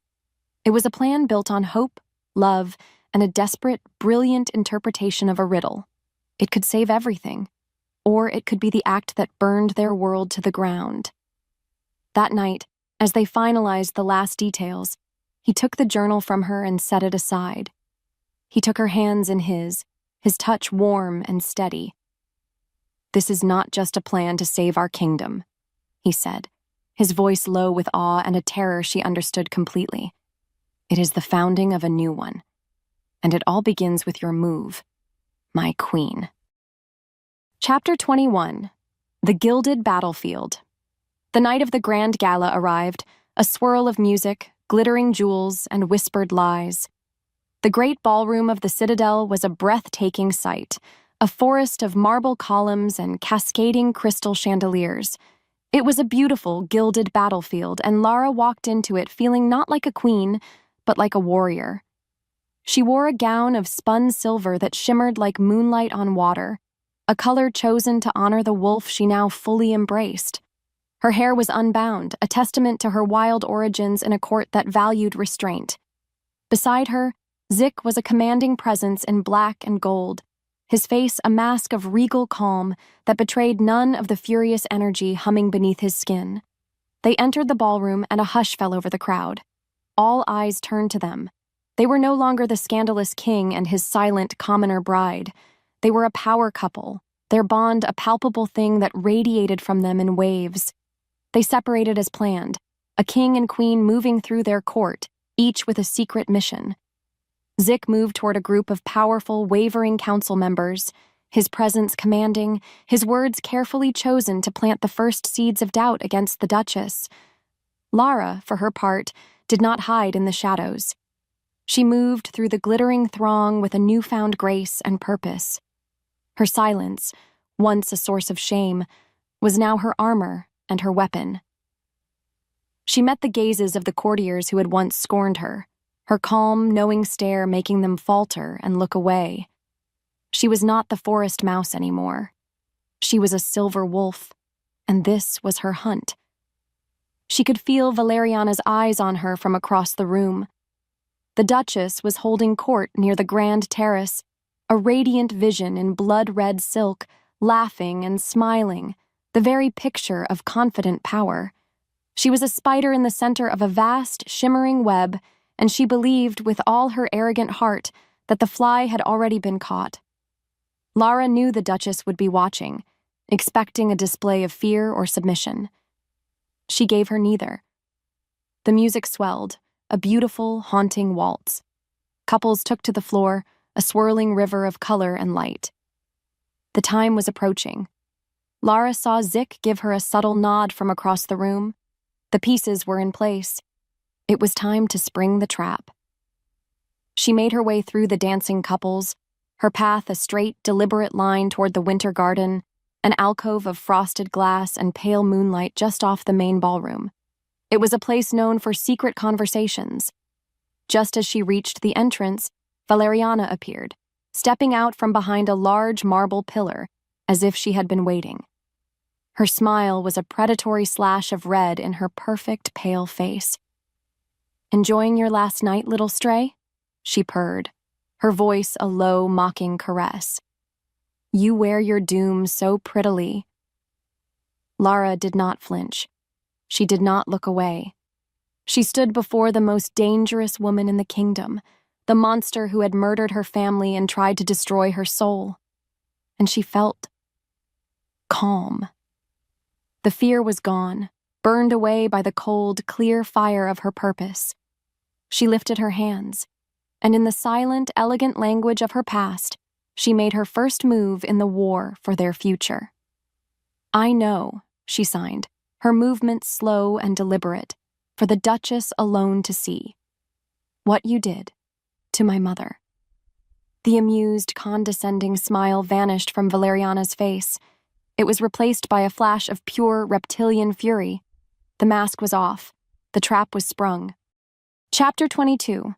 It was a plan built on hope, love, and a desperate, brilliant interpretation of a riddle. It could save everything, or it could be the act that burned their world to the ground. That night, as they finalized the last details, he took the journal from her and set it aside. He took her hands in his touch warm and steady. "This is not just a plan to save our kingdom," he said, his voice low with awe and a terror she understood completely. "It is the founding of a new one. And it all begins with your move, my queen." Chapter 21. The Gilded Battlefield. The night of the grand gala arrived, a swirl of music, glittering jewels, and whispered lies. The great ballroom of the Citadel was a breathtaking sight, a forest of marble columns and cascading crystal chandeliers. It was a beautiful, gilded battlefield, and Lara walked into it feeling not like a queen, but like a warrior. She wore a gown of spun silver that shimmered like moonlight on water, a color chosen to honor the wolf she now fully embraced. Her hair was unbound, a testament to her wild origins in a court that valued restraint. Beside her, Zick was a commanding presence in black and gold, his face a mask of regal calm that betrayed none of the furious energy humming beneath his skin. They entered the ballroom and a hush fell over the crowd. All eyes turned to them. They were no longer the scandalous king and his silent commoner bride. They were a power couple, their bond a palpable thing that radiated from them in waves. They separated as planned, a king and queen moving through their court, each with a secret mission. Zick moved toward a group of powerful, wavering council members, his presence commanding, his words carefully chosen to plant the first seeds of doubt against the Duchess. Lara, for her part, did not hide in the shadows. She moved through the glittering throng with a newfound grace and purpose. Her silence, once a source of shame, was now her armor and her weapon. She met the gazes of the courtiers who had once scorned her, her calm, knowing stare making them falter and look away. She was not the forest mouse anymore. She was a silver wolf, and this was her hunt. She could feel Valeriana's eyes on her from across the room. The Duchess was holding court near the grand terrace, a radiant vision in blood-red silk, laughing and smiling, the very picture of confident power. She was a spider in the center of a vast, shimmering web, and she believed with all her arrogant heart that the fly had already been caught. Lara knew the Duchess would be watching, expecting a display of fear or submission. She gave her neither. The music swelled, a beautiful, haunting waltz. Couples took to the floor, a swirling river of color and light. The time was approaching. Lara saw Zick give her a subtle nod from across the room. The pieces were in place. It was time to spring the trap. She made her way through the dancing couples, her path a straight, deliberate line toward the winter garden, an alcove of frosted glass and pale moonlight just off the main ballroom. It was a place known for secret conversations. Just as she reached the entrance, Valeriana appeared, stepping out from behind a large marble pillar, as if she had been waiting. Her smile was a predatory slash of red in her perfect pale face. "Enjoying your last night, little stray?" she purred, her voice a low, mocking caress. "You wear your doom so prettily." Lara did not flinch. She did not look away. She stood before the most dangerous woman in the kingdom, the monster who had murdered her family and tried to destroy her soul. And she felt calm. The fear was gone, burned away by the cold, clear fire of her purpose. She lifted her hands, and in the silent, elegant language of her past, she made her first move in the war for their future. "I know," she signed, her movements slow and deliberate, for the Duchess alone to see. "What you did to my mother." The amused, condescending smile vanished from Valeriana's face. It was replaced by a flash of pure reptilian fury. The mask was off. The trap was sprung. Chapter 22.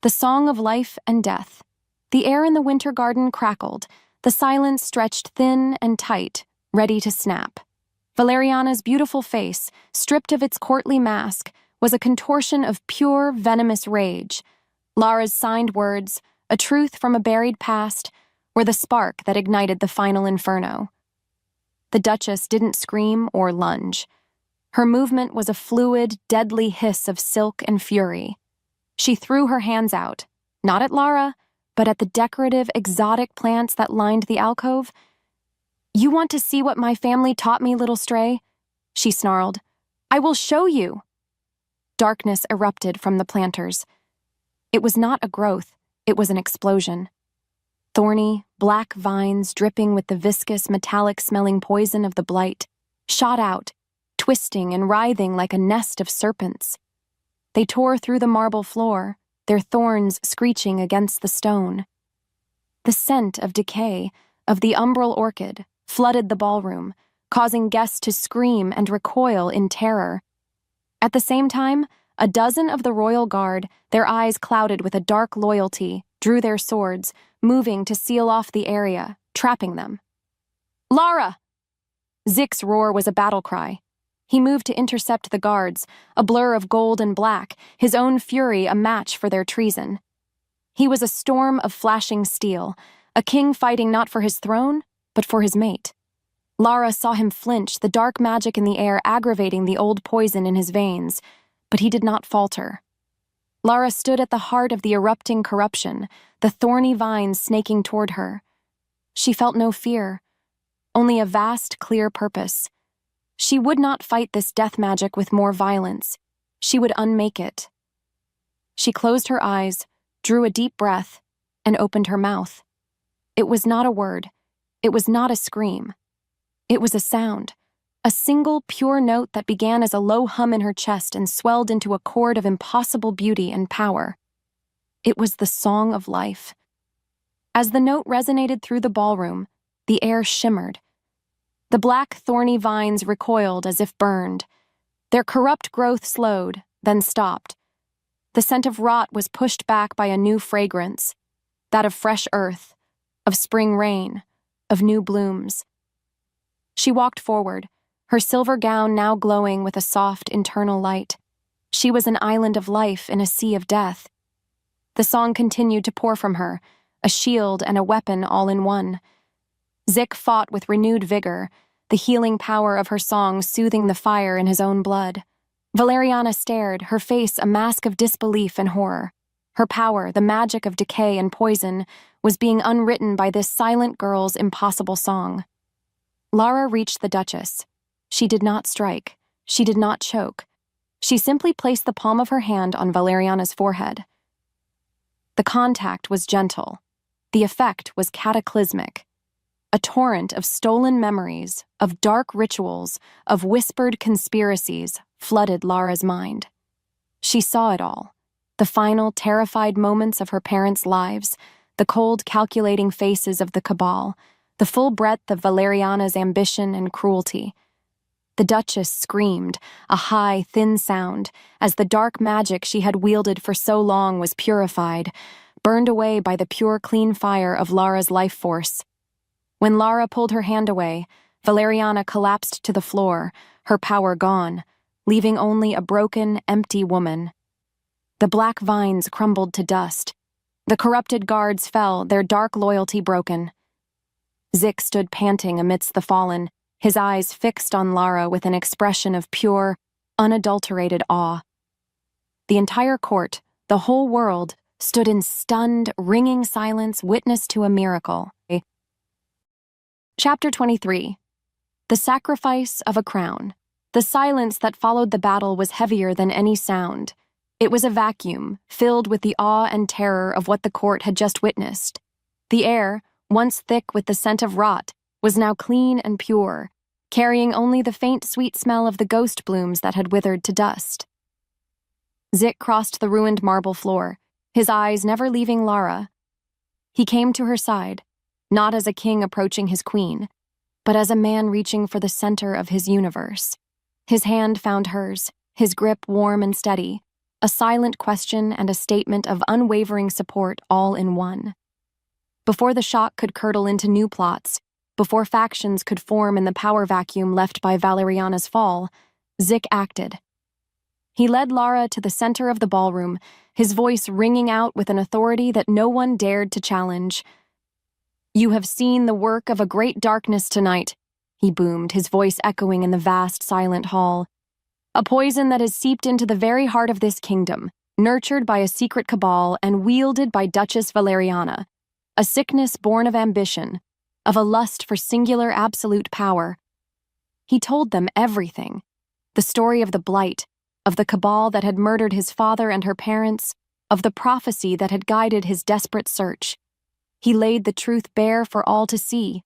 The Song of Life and Death. The air in the winter garden crackled. The silence stretched thin and tight, ready to snap. Valeriana's beautiful face, stripped of its courtly mask, was a contortion of pure, venomous rage. Lara's signed words, a truth from a buried past, were the spark that ignited the final inferno. The Duchess didn't scream or lunge. Her movement was a fluid, deadly hiss of silk and fury. She threw her hands out, not at Lara, but at the decorative, exotic plants that lined the alcove. "You want to see what my family taught me, little stray?" she snarled. "I will show you." Darkness erupted from the planters. It was not a growth, it was an explosion. Thorny, black vines dripping with the viscous, metallic-smelling poison of the blight shot out, twisting and writhing like a nest of serpents. They tore through the marble floor, their thorns screeching against the stone. The scent of decay, of the umbral orchid, flooded the ballroom, causing guests to scream and recoil in terror. At the same time, a dozen of the royal guard, their eyes clouded with a dark loyalty, drew their swords, moving to seal off the area, trapping them. "Lara!" Zik's roar was a battle cry. He moved to intercept the guards, a blur of gold and black, his own fury a match for their treason. He was a storm of flashing steel, a king fighting not for his throne, but for his mate. Lara saw him flinch, the dark magic in the air aggravating the old poison in his veins, but he did not falter. Lara stood at the heart of the erupting corruption, the thorny vines snaking toward her. She felt no fear, only a vast, clear purpose. She would not fight this death magic with more violence. She would unmake it. She closed her eyes, drew a deep breath, and opened her mouth. It was not a word. It was not a scream. It was a sound, a single pure note that began as a low hum in her chest and swelled into a chord of impossible beauty and power. It was the song of life. As the note resonated through the ballroom, the air shimmered. The black, thorny vines recoiled as if burned. Their corrupt growth slowed, then stopped. The scent of rot was pushed back by a new fragrance, that of fresh earth, of spring rain, of new blooms. She walked forward, her silver gown now glowing with a soft internal light. She was an island of life in a sea of death. The song continued to pour from her, a shield and a weapon all in one. Zik fought with renewed vigor, the healing power of her song soothing the fire in his own blood. Valeriana stared, her face a mask of disbelief and horror. Her power, the magic of decay and poison, was being unwritten by this silent girl's impossible song. Lara reached the Duchess. She did not strike. She did not choke. She simply placed the palm of her hand on Valeriana's forehead. The contact was gentle. The effect was cataclysmic. A torrent of stolen memories, of dark rituals, of whispered conspiracies flooded Lara's mind. She saw it all. The final, terrified moments of her parents' lives, the cold, calculating faces of the Cabal, the full breadth of Valeriana's ambition and cruelty. The Duchess screamed, a high, thin sound, as the dark magic she had wielded for so long was purified, burned away by the pure, clean fire of Lara's life force. When Lara pulled her hand away, Valeriana collapsed to the floor, her power gone, leaving only a broken, empty woman. The black vines crumbled to dust. The corrupted guards fell, their dark loyalty broken. Zik stood panting amidst the fallen, his eyes fixed on Lara with an expression of pure, unadulterated awe. The entire court, the whole world, stood in stunned, ringing silence, witness to a miracle. Chapter 23. The Sacrifice of a Crown. The silence that followed the battle was heavier than any sound. It was a vacuum, filled with the awe and terror of what the court had just witnessed. The air, once thick with the scent of rot, was now clean and pure, carrying only the faint sweet smell of the ghost blooms that had withered to dust. Zik crossed the ruined marble floor, his eyes never leaving Lara. He came to her side, not as a king approaching his queen, but as a man reaching for the center of his universe. His hand found hers, his grip warm and steady, a silent question and a statement of unwavering support all in one. Before the shock could curdle into new plots, before factions could form in the power vacuum left by Valeriana's fall, Zik acted. He led Lara to the center of the ballroom, his voice ringing out with an authority that no one dared to challenge. "You have seen the work of a great darkness tonight," he boomed, his voice echoing in the vast, silent hall. "A poison that has seeped into the very heart of this kingdom, nurtured by a secret cabal and wielded by Duchess Valeriana. A sickness born of ambition, of a lust for singular absolute power." He told them everything. The story of the blight, of the cabal that had murdered his father and her parents, of the prophecy that had guided his desperate search. He laid the truth bare for all to see.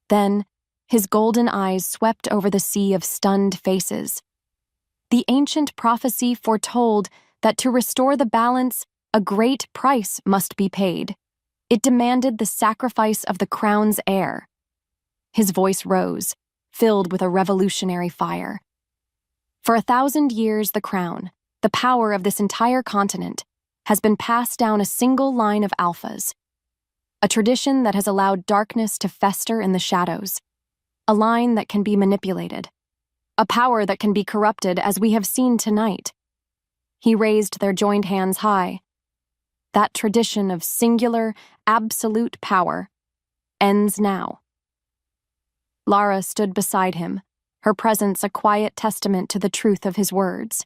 Then, his golden eyes swept over the sea of stunned faces. The ancient prophecy foretold that to restore the balance, a great price must be paid. It demanded the sacrifice of the crown's heir. His voice rose, filled with a revolutionary fire. For 1,000 years, the crown, the power of this entire continent, has been passed down a single line of alphas. A tradition that has allowed darkness to fester in the shadows. A line that can be manipulated. A power that can be corrupted, as we have seen tonight. He raised their joined hands high. That tradition of singular, absolute power ends now. Lara stood beside him, her presence a quiet testament to the truth of his words.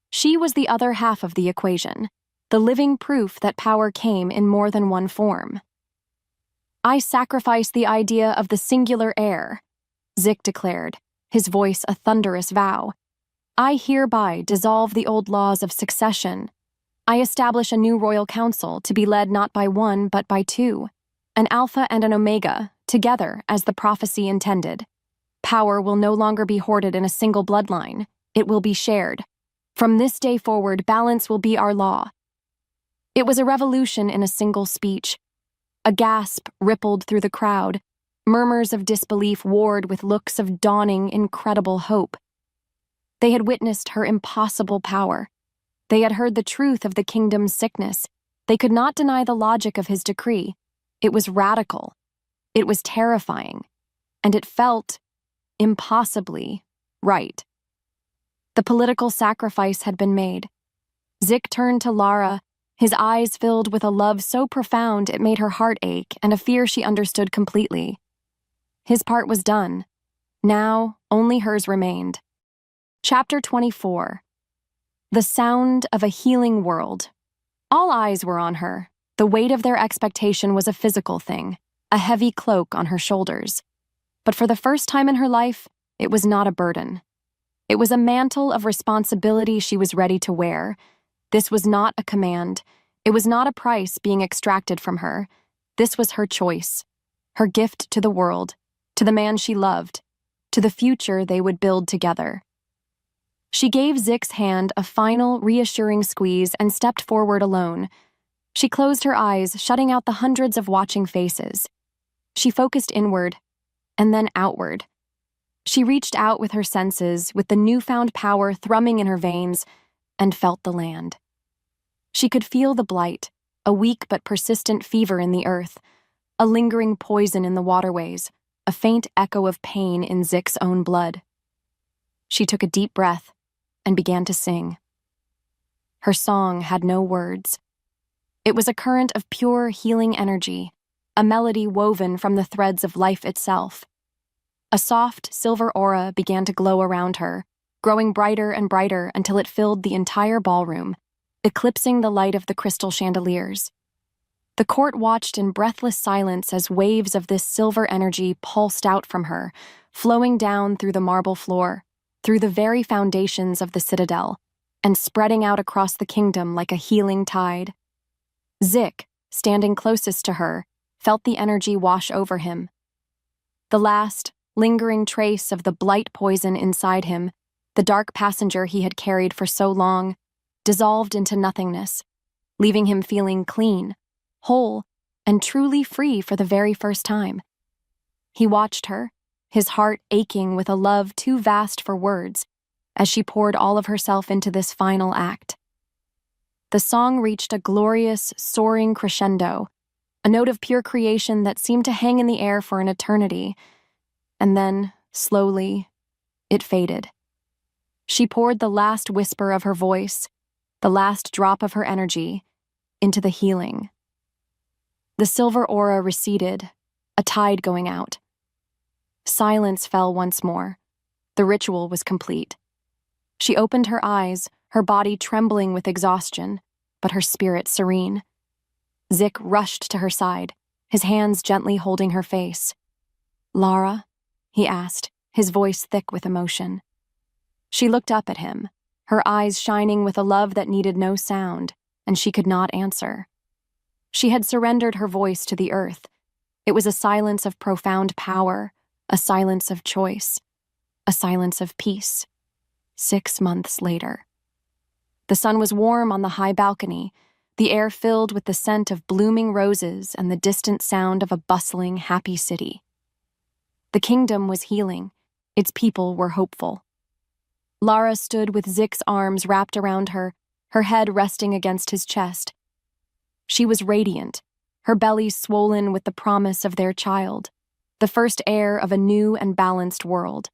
She was the other half of the equation, the living proof that power came in more than one form. "I sacrifice the idea of the singular heir," Zik declared, his voice a thunderous vow. "I hereby dissolve the old laws of succession. I establish a new royal council to be led not by one but by two, an alpha and an omega, together as the prophecy intended. Power will no longer be hoarded in a single bloodline. It will be shared. From this day forward, balance will be our law." It was a revolution in a single speech. A gasp rippled through the crowd. Murmurs of disbelief warred with looks of dawning, incredible hope. They had witnessed her impossible power. They had heard the truth of the kingdom's sickness. They could not deny the logic of his decree. It was radical. It was terrifying. And it felt impossibly right. The political sacrifice had been made. Zik turned to Lara, his eyes filled with a love so profound it made her heart ache and a fear she understood completely. His part was done. Now, only hers remained. Chapter 24. The Sound of a Healing World. All eyes were on her. The weight of their expectation was a physical thing, a heavy cloak on her shoulders. But for the first time in her life, it was not a burden. It was a mantle of responsibility she was ready to wear. This was not a command. It was not a price being extracted from her. This was her choice, her gift to the world, to the man she loved, to the future they would build together. She gave Zik's hand a final, reassuring squeeze and stepped forward alone. She closed her eyes, shutting out the hundreds of watching faces. She focused inward, and then outward. She reached out with her senses, with the newfound power thrumming in her veins, and felt the land. She could feel the blight, a weak but persistent fever in the earth, a lingering poison in the waterways, a faint echo of pain in Zik's own blood. She took a deep breath and began to sing. Her song had no words. It was a current of pure, healing energy, a melody woven from the threads of life itself. A soft, silver aura began to glow around her, growing brighter and brighter until it filled the entire ballroom, eclipsing the light of the crystal chandeliers. The court watched in breathless silence as waves of this silver energy pulsed out from her, flowing down through the marble floor, through the very foundations of the citadel, and spreading out across the kingdom like a healing tide. Zik, standing closest to her, felt the energy wash over him. The last, lingering trace of the blight poison inside him, the dark passenger he had carried for so long, dissolved into nothingness, leaving him feeling clean, whole, and truly free for the very first time. He watched her, his heart aching with a love too vast for words, as she poured all of herself into this final act. The song reached a glorious, soaring crescendo, a note of pure creation that seemed to hang in the air for an eternity, and then, slowly, it faded. She poured the last whisper of her voice, the last drop of her energy, into the healing. The silver aura receded, a tide going out. Silence fell once more. The ritual was complete. She opened her eyes, her body trembling with exhaustion, but her spirit serene. Zik rushed to her side, his hands gently holding her face. "Lara?" he asked, his voice thick with emotion. She looked up at him, her eyes shining with a love that needed no sound, and she could not answer. She had surrendered her voice to the earth. It was a silence of profound power, a silence of choice, a silence of peace. 6 months later. The sun was warm on the high balcony, the air filled with the scent of blooming roses and the distant sound of a bustling, happy city. The kingdom was healing. Its people were hopeful. Lara stood with Zik's arms wrapped around her, her head resting against his chest. She was radiant, her belly swollen with the promise of their child, the first heir of a new and balanced world.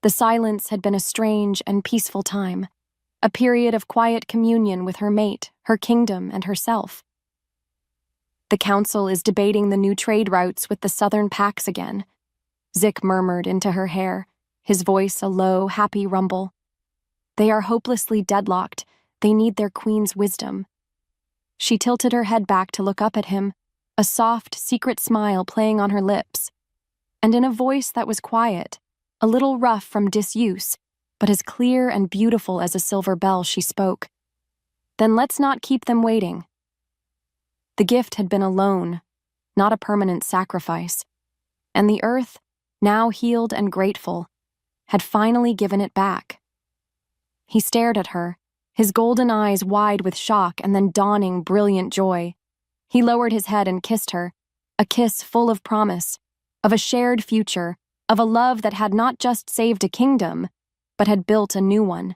The silence had been a strange and peaceful time, a period of quiet communion with her mate, her kingdom, and herself. "The council is debating the new trade routes with the southern Pax again," Zik murmured into her hair, his voice a low, happy rumble. "They are hopelessly deadlocked. They need their queen's wisdom." She tilted her head back to look up at him, a soft, secret smile playing on her lips. And in a voice that was quiet, a little rough from disuse, but as clear and beautiful as a silver bell, she spoke. "Then let's not keep them waiting." The gift had been a loan, not a permanent sacrifice, and the earth, now healed and grateful, had finally given it back. He stared at her, his golden eyes wide with shock and then dawning brilliant joy. He lowered his head and kissed her, a kiss full of promise, of a shared future, of a love that had not just saved a kingdom, but had built a new one.